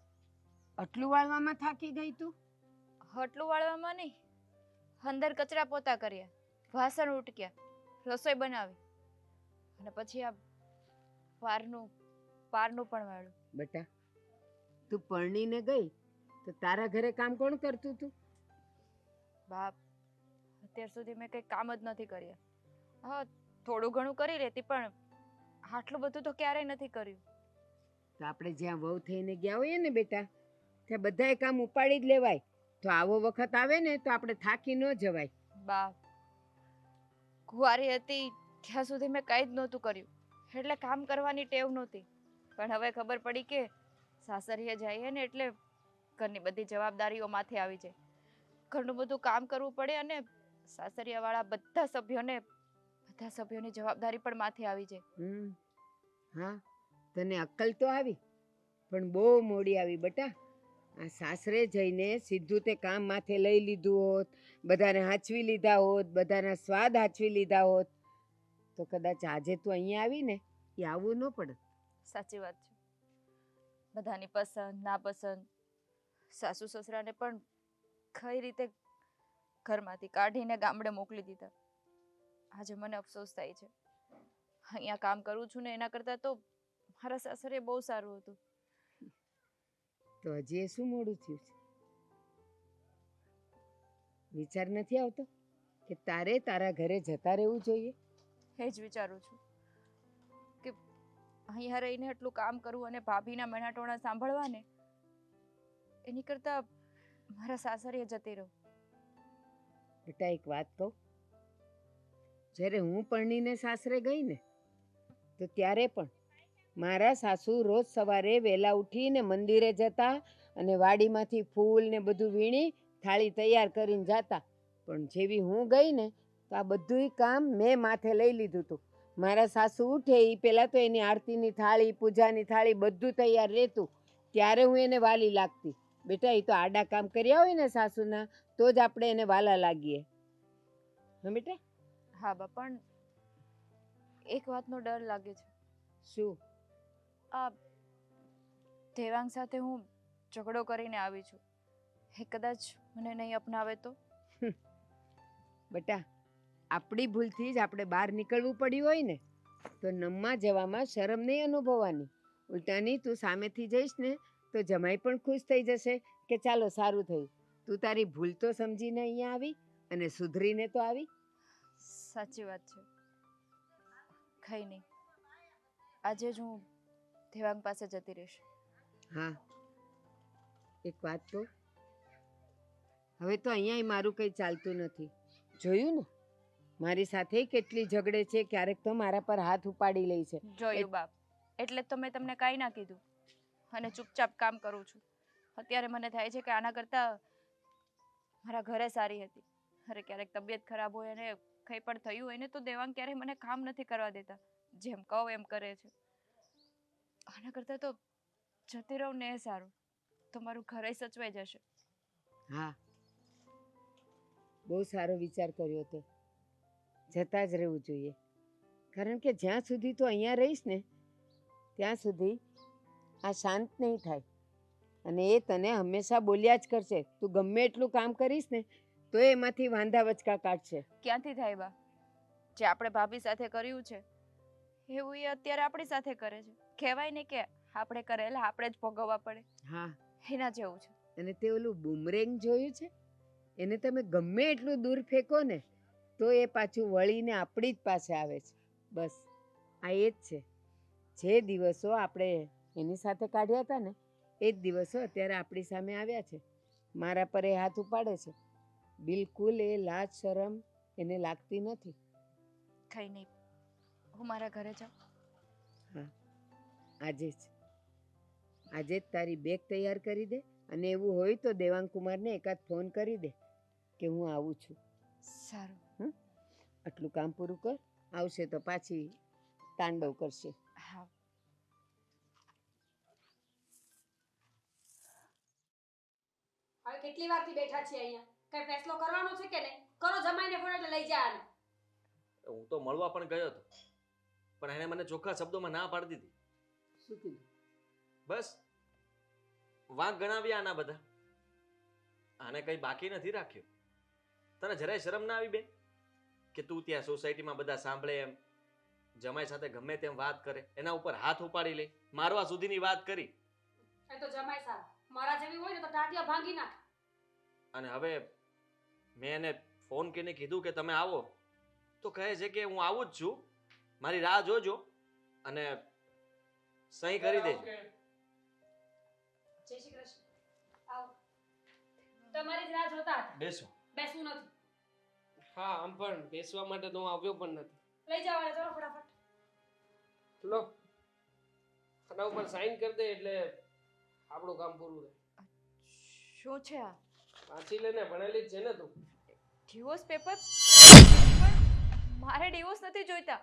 આટલું વાળવામાં થાકી ગઈ તું? હટલું વાળવામાં નહીં, અંદર કચરા પોતા કર્યા, વાસણ ઉટક્યા, રસોઈ બનાવી અને પછી આ પારનું પણ વાળ્યું. બેટા, તું પરણીને ગઈ તો તારા ઘરે કામ કોણ કરતું તું? બાપ, અત્યાર સુધી મેં કંઈ કામ જ નથી કર્યા. હા, થોડું ઘણું કરી લેતી, પણ આટલું બધું તો ક્યારેય નથી કર્યું. તો આપણે જ્યાં વહુ થઈને ગયા હોઈએ ને બેટા, ત્યાં બધાય કામ ઉપાડી જ લેવાય. તો આવો વખત આવે ને તો આપણે થાકી ન જવાય. બાપ, કુંવારી હતી ત્યાં સુધી મેં કંઈ જ નહોતું કર્યું, એટલે કામ કરવાની ટેવ નહોતી. પણ હવે ખબર પડી કે સાસરીએ જઈએ ને એટલે ઘરની બધી જવાબદારીઓ માથે આવી જાય, ઘણું બધું કામ કરવું પડે, અને સાસરિયાવાળા બધા સભ્યોની જવાબદારી પણ માથે આવી જાય. હા, તને અક્કલ તો આવી. પણ બહુ મોડી આવી બેટા. આ સાસરે જઈને સીધું તે કામ માથે લઈ લીધું હોત, બધાને હાચવી લીધા હોત, બધાના સ્વાદ હાચવી લીધા હોત, તો કદાચ આજે તું અહીંયા આવી ને એ આવવું ન પડે. સાચી વાત છે. બધાની પસંદ નાપસંદ, સાસુ સસરાને પણ કઈ રીતે ઘરમાંથી કાઢીને ગામડે મોકલી દીધા. આજે મને અફસોસ થાય છે. અહીંયા કામ કરું છું ને એના કરતાં તો મારા સાસરે બહુ સારું હતું. તો હજી એ શું મોડું થયું છે? વિચાર નથી આવતો કે તારે તારા ઘરે જતા રહેવું જોઈએ? એ જ વિચારું છું કે અહીંયા રહીને એટલું કામ કરવું અને ભાભીના મેણાટોણા સાંભળવા ને એની કરતાં મારા સાસરે જતી રહું. બેટા એક વાત કહું, જ્યારે હું પરણીને સાસરે ગઈ ને તો ત્યારે પણ મારા સાસુ રોજ સવારે વહેલા ઉઠીને મંદિરે જતા અને વાડીમાંથી ફૂલ ને બધું વીણી થાળી તૈયાર કરીને જાતા. પણ જેવી હું ગઈ ને તો આ બધુંય કામ મેં માથે લઈ લીધું હતું. મારા સાસુ ઉઠે એ પહેલાં તો એની આરતીની થાળી, પૂજાની થાળી બધું તૈયાર રહેતું, ત્યારે હું એને વાલી લાગતી. બેટા એ તો આડા કામ કર્યા હોય ને સાસુના તો જ આપણે એને વાલા લાગીએ. હા બેટા? હા બા, પણ એક વાતનો ડર લાગે છે. શું? આ દેવાંગ સાથે હું ઝઘડો કરીને આવી છું. એ કદાચ મને નહીં અપનાવે તો? બેટા આપણી ભૂલથી જ આપણે બહાર નીકળવું પડ્યું હોય ને તો નમવા જવામાં શરમ નહીં અનુભવવાની. ઉલટાની તું સામેથી જઈશ ને તો જમાઈ પણ ખુશ થઈ જશે કે ચાલો સારું થયું, તું તારી ભૂલ તો સમજીને અહીંયા આવી અને સુધરીને તો આવી. સાચી વાત છે. કઈ નહીં, આજે જ હું દેવાંગ પાસે જતી રહીશ. હા એક વાત કહું, હવે તો અહીંયા મારું કંઈ ચાલતું નથી. જોયું ને મારી સાથે કેટલી ઝઘડે છે, ક્યારેક તો મારા પર હાથ ઉપાડી લે છે. જોયું બાપ, એટલે જ તો મેં તમને કાંઈ ના કીધું અને ચૂપચાપ કામ કરું છું. અત્યારે મને થાય છે કે આના કરતાં મારા ઘરે સારી હતી. અરે ક્યારેક તબિયત ખરાબ હોય અને કંઈ પણ થયું હોય ને તો દેવાંગ ક્યારેય મને કામ નથી કરવા દેતા. જેમ કહું એમ કરે છે. આના કરતાં તો જતી રહું ને એ સારું. તમારું ઘરે સચવાઈ જશે. હા બહુ સારો વિચાર કર્યો તો. જતા જ રહેવું જોઈએ, કારણ કે જ્યાં સુધી તું અહીંયા રહીશ ને ત્યાં સુધી આ શાંત નહીં થાય અને એ તને હંમેશા બોલ્યા જ કરશે. તું ગમે એટલું કામ કરીશ ને તો એમાંથી વાંધા વચકા કાઢશે. ક્યાંથી થાય બા? જે આપણે ભાભી સાથે કર્યું છે એવું એ અત્યારે આપણી સાથે કરે છે. કહેવાય ને કે આપણે કરેલા આપણે જ ભોગવવા પડે. હા એના જેવું છે. અને તે ઓલું બુમરેંગ જોયું છે? એને તમે ગમે એટલું દૂર ફેંકો ને તો એ પાછું વળીને આપણી જ પાસે આવે છે. બસ આ એ જ છે. જે દિવસો આપણે એની સાથે કાઢ્યા હતા ને એ જ દિવસો અત્યારે આપણી સામે આવ્યા છે. મારા પર એ હાથ ઉપાડે છે. બિલકુલ એ લાજ શરમ એને લાગતી નથી. કઈ નહીં, હું મારા ઘરે જાઉં. હા આજે જ તારી બેગ તૈયાર કરી દે અને એવું હોય તો દેવાંગ કુમારને એકાદ ફોન કરી દે કે હું આવું છું. સારું. આટલું કામ પૂરું કર, આવશે તો પાછી તાંડવ કરશે. હા. હવે કેટલી વારથી બેઠા છીએ અહીંયા? કઈ ફેસલો કરવાનો છે કે નહીં? કરો જમાઈને ફોન એટલે લઈ જા આને. હું તો મળવા પણ ગયો હતો, પણ એને મને ચોખ્ખા શબ્દોમાં ના પાડી દીધી. શું કીધું? બસ વાંક ગણાવ્યા આના બધા. આને કઈ બાકી નથી રાખ્યો. તને જરાય શરમ ના આવી બેન કે તું ત્યાં સોસાયટીમાં બધા સાંભળે એમ જમાઈ સાથે ગમે તેમ વાત કરે, એના ઉપર હાથ ઉપાડી લે, મારવા સુધીની વાત કરી. એ તો જમાઈ સાહેબ મારા જેવી હોય ને તો ટાટિયા ભાંગી નાખ. અને હવે મેં એને ફોન કરીને કીધું કે તમે આવો તો કહે છે કે હું આવું જ છું, મારી રાહ જોજો અને સહી કરી દેજો. જય શ્રી કૃષ્ણ. આવો. તમારી જ રાહ જોતા હતા. બેસો. બેસવું નથી. હા આમ પણ બેસવા માટે તો હું આવ્યો પણ નથી. લઈ જાઓ આને, ચલો ફટાફટ. લો આના ઉપર સાઈન કરી દે એટલે આપણું કામ પૂરું રહે. શું છે આ? વાંચી લેને, ભણેલી જ છે ને તું. Divorce paper? પણ મારે ડિવોર્સ નથી જોઈતા.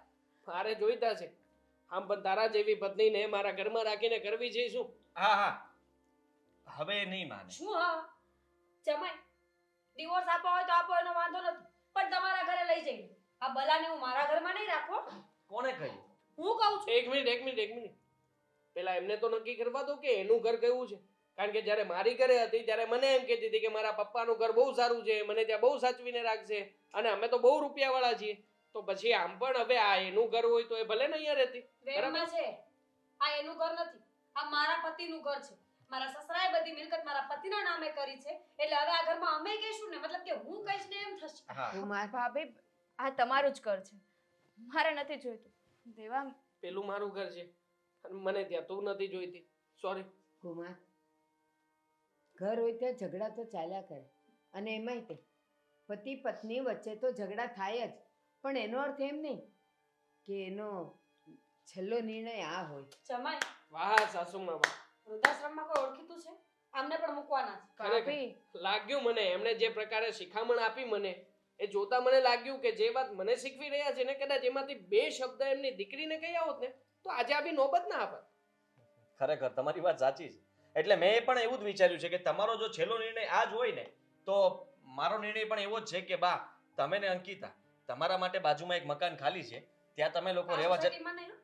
મારે જોઈતા છે. આમ પણ તારા જેવી પત્નીને મારા ઘરમાં રાખીને કરવી છે શું? હા હા હવે નહીં માને. શું હા જમાઈ ડિવોર્સ આપવો હોય તો આપો એનો વાંધો નથી, પણ તમારા ઘરે લઈ જઈને આ બલાને હું મારા ઘરમાં નહીં રાખો. કોણે કહ્યું? હું કહું છું. એક મિનિટ પેલા એમને તો નક્કી કરવા દો કે એનું ઘર કેવું છે. કારણ કે જ્યારે મારી ઘરે હતી ત્યારે મને એમ કહેતી હતી કે મારા પપ્પાનું ઘર બહુ સારું છે, મને ત્યાં બહુ સાચવીને રાખશે અને અમે તો બહુ રૂપિયાવાળા છીએ. તો પછી આમ પણ હવે આ એનું ઘર હોય તો એ ભલે ને અહીંયા રહેતી. વેરમાં છે આ એનું ઘર નથી, આ મારા પતિનું ઘર છે. મારા સસરાએ બધી મિલકત મારા પતિના નામે કરી છે, એટલે હવે આ ઘરમાં અમે કહીશું ને મતલબ કે હું કહીશ ને એમ થશે. હા કુમાર ભાભી આ તમારું જ ઘર છે, મારે નથી જોઈતું. દેવાંગ પેલું મારું ઘર છે અને મને ત્યાં તું નથી જોઈતી. સોરી. કુમાર ઘર હોય ત્યાં ઝઘડા તો ચાલ્યા કરે અને એમાંય તે પતિ પત્ની વચ્ચે તો ઝઘડા થાય જ, પણ એનો અર્થ એમ નહીં કે એનો છેલ્લો નિર્ણય આ હોય. જમાઈ વાહ સાસુમાં વાહ. વૃદ્ધાશ્રમમાં કોઈ ઓળખીતું છે? આમને પણ મૂકવાના છે. ખરેખર લાગ્યું મને એમણે જે પ્રકારે શિખામણ આપી મને એ જોતા મને લાગ્યું કે જે વાત મને શીખવી રહ્યા છે ને કદાચ એમાંથી 2 શબ્દ એમની દીકરીને કહ્યા હોત ને તો આજે આવી નોબત ના આવત. ખરેખર તમારી વાત સાચી છે. એટલે મેં પણ એવું જ વિચાર્યું છે કે તમારો જો છેલ્લો નિર્ણય આ જ હોય ને તો મારો નિર્ણય પણ એવો જ છે કે બા તમે ને અંકિતા તમારા માટે બાજુમાં એક મકાન ખાલી છે, ત્યાં તમે લોકો આ રહેવા સોસાયટીમાં નહીં હો.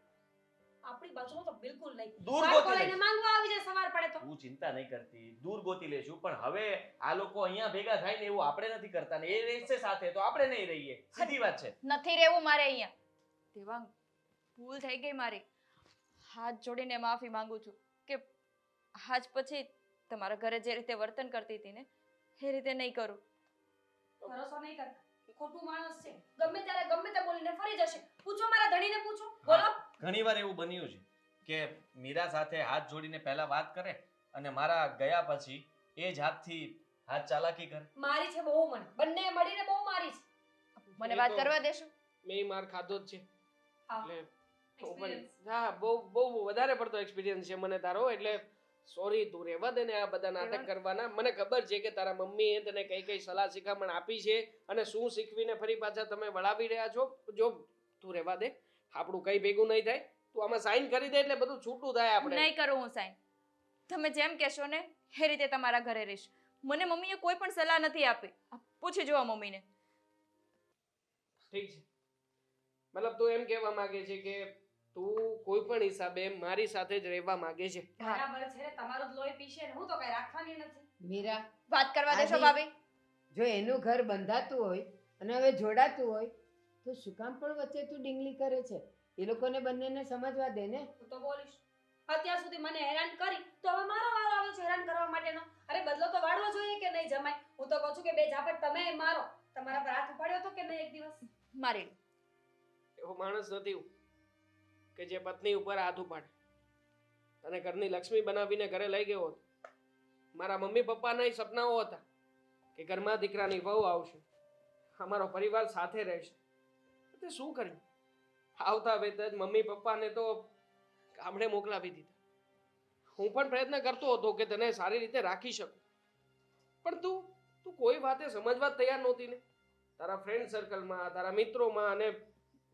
આપણી બાજુમાં તો બિલકુલ નહીં. દૂર બાળકો ગોતી લઈને લઈશ. માંગવા આવી જાય સવાર પડે તો. તું ચિંતા નહીં કરતી, દૂર ગોતી લેશું. પણ હવે આ લોકો અહીંયા ભેગા થાય ને એવું આપણે નથી કરતા ને એ રહેશે સાથે તો આપણે નહીં રહીએ. સીધી વાત છે. નથી રહેવું મારે અહીંયા. દેવાંગ ભૂલ થઈ ગઈ મારી. હાથ જોડીને માફી માંગુ છું કે આજ પછી તમારા ઘરે જે રીતે વર્તન કરતી હતી ને એ રીતે નહીં કરું. ભરોસો નહીં કરતા. ખોટું માણસ છે, ગમે ત્યારે ગમે તે બોલીને ફરી જશે. પૂછો મારા ધણીને પૂછો. બોલો. ઘણીવાર એવું બન્યું છે કે મીરા સાથે હાથ જોડીને પહેલા વાત કરે અને મારા ગયા પછી એ જ હાથથી હાથ ચાલાકી કરે. મારી છે બહુ મને, બંને મળીને બહુ મારી છે. મને વાત કરવા દેશો? મેં માર ખાધો જ છે હા. એટલે હું પણ Experience. હા બહુ વધારે પડતો એક્સપિરિયન્સ છે મને તારો. એટલે સોરી તું રહેવા દે ને આ બધા નાટક કરવાના. મને ખબર છે કે તારા મમ્મીએ તને કઈ સલાહ શિખામણ આપી છે અને શું શીખવીને ફરી પાછા તમે વળાવી રહ્યા છો. જો તું રહેવા દે, આપણું કઈ ભેગું નહીં થાય. તું આમાં સાઈન કરી દે એટલે બધું છૂટું થાય આપણે. નહીં કરું હું સાઈન. તમે જેમ કહેશો ને એ રીતે તમારા ઘરે રહીશ. મને મમ્મીએ કોઈ પણ સલાહ નથી આપી. પૂછી જુઓ મમ્મીને. ઠીક છે, મતલબ તું એમ કહેવા માંગે છે કે તું કોઈ પણ હિસાબે મારી સાથે જ રહેવા માંગે છે. બરાબર છે, તમારું જ લોહી પીશે ને હું તો કઈ રાખવાની નથી. મીરા વાત કરવા દેશો આદિ- ભાભી? જો એનું ઘર બંધાતું હોય અને હવે જોડાતું હોય તો શું કામ પણ વચ્ચે તું ડીંગલી કરે છે? એ લોકોને બંનેને સમજવા દે ને. હું તો બોલીશ. અત્યાર સુધી મને હેરાન કરી તો હવે મારો વારો આવ્યો છે હેરાન કરવા માટેનો. અરે બદલો તો વાળવો જોઈએ કે નહીં જમાય? હું તો કહું છું કે બે ઝાપટ તમે મારો. તમારા પર હાથ ઉપાડ્યો તો કે નહીં એક દિવસ? મારી લો. એવો માણસ નથી હું કે જે પત્ની ઉપર હાથ ઉપાડે. અને ઘરની લક્ષ્મી બનાવીને ઘરે લઈ ગયો હતો. મારા મમ્મી પપ્પાના ય સપનાઓ હતા કે ઘરમાં દીકરાની વહુ આવશે, અમારો પરિવાર સાથે રહેશે. તે શું કર્યું? આવતા વેત જ મમ્મી પપ્પાને તો ગામડે મોકલાવી દીધા. હું પણ પ્રયત્ન કરતો હતો કે તને સારી રીતે રાખી શકું, પણ તું કોઈ વાતે સમજવા જ તૈયાર નહોતી ને. તારા ફ્રેન્ડ સર્કલમાં, તારા મિત્રોમાં અને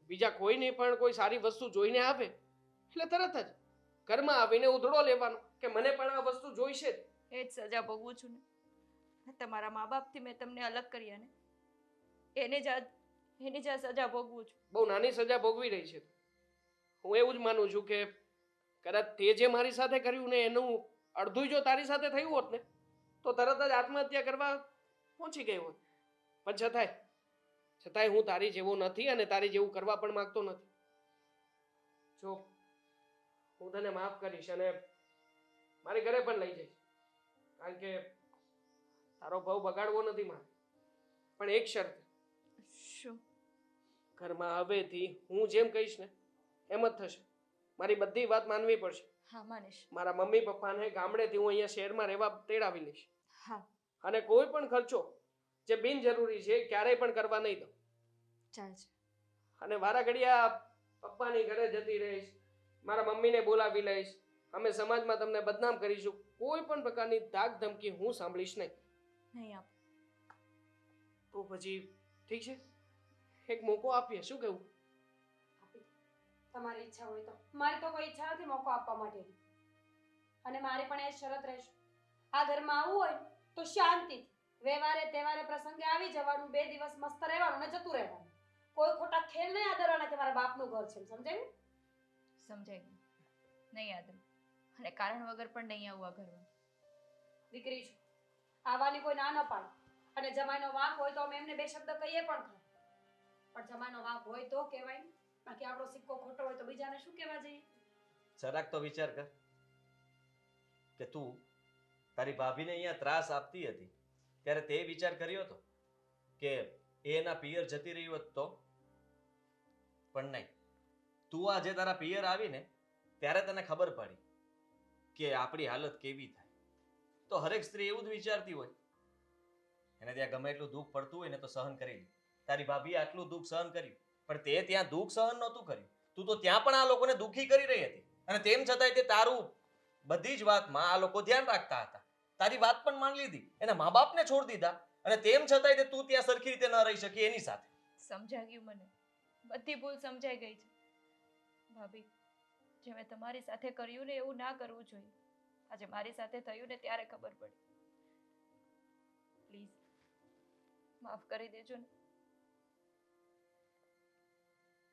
બીજા કોઈને પણ કોઈ સારી વસ્તુ જોઈને આવે એટલે તરત જ ઘરમાં આવીને ઉધડો લેવાનો કે મને પણ આ વસ્તુ જોઈશે જ. એ જ સજા ભોગવું છું ને. તમારા મા બાપથી મેં તમને અલગ કર્યા ને એની જ આ સજા ભોગવું છું. બહુ નાની સજા ભોગવી રહી છે. હું એવું જ માનું છું કે કદાચ તે જે મારી સાથે કર્યું ને એનું અડધું જો તારી સાથે થયું હોત ને તો તરત જ આત્મહત્યા કરવા પહોંચી ગઈ હોત. પણ છતાંય હું તારી જેવો નથી અને તારી જેવું કરવા પણ માંગતો નથી. જો હું તને માફ કરીશ અને મારી ઘરે પણ લઈ જઈશ, કારણ કે તારો ભાવ બગાડવો નથી મારે. પણ એક શરત, શું? ઘરમાં હવેથી હું જેમ કહીશ ને એમ જ થશે. મારી બધી વાત માનવી પડશે. હા માનીશ. મારા મમ્મી પપ્પાને ગામડેથી હું અહીંયા શહેરમાં રહેવા તેડાવી લઈશ. હા અને કોઈ પણ ખર્ચો જે બિનજરૂરી છે ક્યારેય પણ કરવા નહીં દઉં. ચાલશે. અને વારા ઘડિયા પપ્પાની ઘરે જતી રહીશ, મારા મમ્મીને બોલાવી લઈશ, અમે સમાજમાં તમને બદનામ કરીશું. કોઈ પણ પ્રકારની ધાક ધમકી હું સાંભળીશ નહીં. નહીં આપ. તો પછી ઠીક છે, એક મોકો આપીએ, શું કહેવું? તમારી ઈચ્છા હોય તો. મારી તો કોઈ ઈચ્છા નથી મોકો આપવા માટેની. અને મારી પણ એ જ શરત રહેશે. આ ઘરમાં આવવું હોય ને તો શાંતિ, વ્યવહારે તહેવારે પ્રસંગે આવી જવાનું, 2 દિવસ મસ્ત રહેવાનું ને જતું રહેવાનું. કોઈ ખોટા ખેલ નહીં આદરવાના કે મારા બાપનું ઘર છે, સમજાયું? સમજાઈ ગયું. નહીં આદરું અને કારણ વગર પણ નહીં આવું આ ઘરમાં. દીકરી છું, આવવાની કોઈ ના ન પાડે. અને જમાઈનો વાંક હોય તો અમે એમને 2 શબ્દ કહીએ પણ ખરા. પણ જમાઈનો વાંક હોય તો કહેવાય ને. બાકી આપણો સિક્કો ખોટો હોય તો બીજાને શું કહેવા જઈએ? જરાક તો વિચાર કર કે તું તારી ભાભીને અહીંયા ત્રાસ આપતી હતી ત્યારે તે વિચાર કર્યો હતો કે એ એના પિયર જતી રહી હોત તો? પણ નહીં, તું આજે તારા પિયર આવીને ત્યારે તને ખબર પડી કે આપણી હાલત કેવી થાય. તો હરેક સ્ત્રી એવું જ વિચારતી હોય, એને ત્યાં ગમે એટલું દુઃખ પડતું હોય ને તો સહન કરી લે. તારી ભાભીએ આટલું દુઃખ સહન કર્યું, પણ તે ત્યાં દુઃખ સહન નહોતું કર્યું. તું તો ત્યાં પણ આ લોકોને દુઃખી કરી રહી હતી, અને તેમ છતાંય તે તારું બધી જ વાતમાં આ લોકો ધ્યાન રાખતા હતા. તારી વાત પણ માની લીધી, એના મા બાપને છોડી દીધા, અને તેમ છતાંય તે તું ત્યાં સરખી રીતે ન રહી શકી એની સાથે. સમજાઈ ગયું મને. બધી ભૂલ સમજાઈ ગઈ છે. ભાભી, જે મેં તમારી સાથે કર્યું ને એવું ના કરવું જોઈએ. આજે મારી સાથે થયું ને ત્યારે ખબર પડી. પ્લીઝ માફ કરી દેજો ને.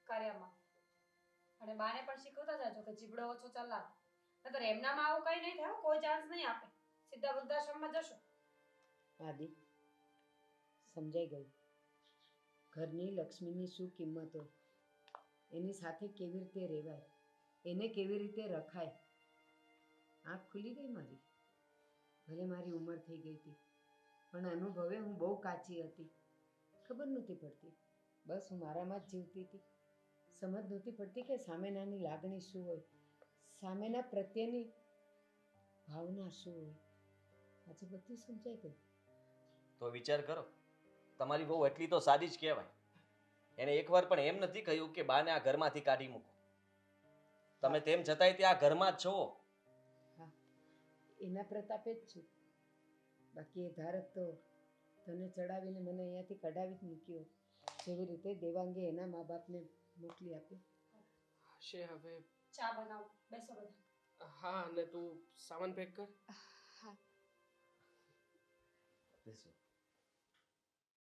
કાર્યમાં અને બાને પણ શીખવતા જાજો કે જીબડો ઓછો ચલાવે. નતર એમનામાં આવું કઈ નહીં થાય, કોઈ ચાન્સ નહીં આપે. સીધા વૃદ્ધાશ્રમમાં જશો. આદિ, સમજાઈ ગયું. ઘરની લક્ષ્મીની શું કિંમત હોય, એની સાથે કેવી રીતે રહેવાય, એને કેવી રીતે રખાય. આંખ ખુલી ગઈ મારી. ભલે મારી ઉંમર થઈ ગઈ હતી, પણ અનુભવે હું બહુ કાચી હતી. ખબર નહોતી પડતી, બસ હું મારામાં જ જીવતી હતી. સમજ નહોતી પડતી કે સામેનાની લાગણી શું હોય, સામેના પ્રત્યેની ભાવના શું હોય. આજે બધું સમજાઈ ગયું. તો વિચાર કરો, તમારી બહુ એટલી તો સારી જ કહેવાય. એને એકવાર પણ એમ નથી કહ્યું કે બાને આ ઘરમાંથી કાઢી મૂકો. તમે તેમ છતાંય ત્યાં ઘરમાં જ છો. હા, એના પ્રતાપે જ છું. બાકી એ ધારક તો તને ચડાવીને મને અહીંયાથી કઢાવી જ મૂક્યો. જેવી રીતે દેવાંગે એના મા બાપને મોકલી આપ્યો. છે હવે. ચા બનાવો, બેસો બધા. હા, અને તું સામાન પેક કર. હા. બેસો.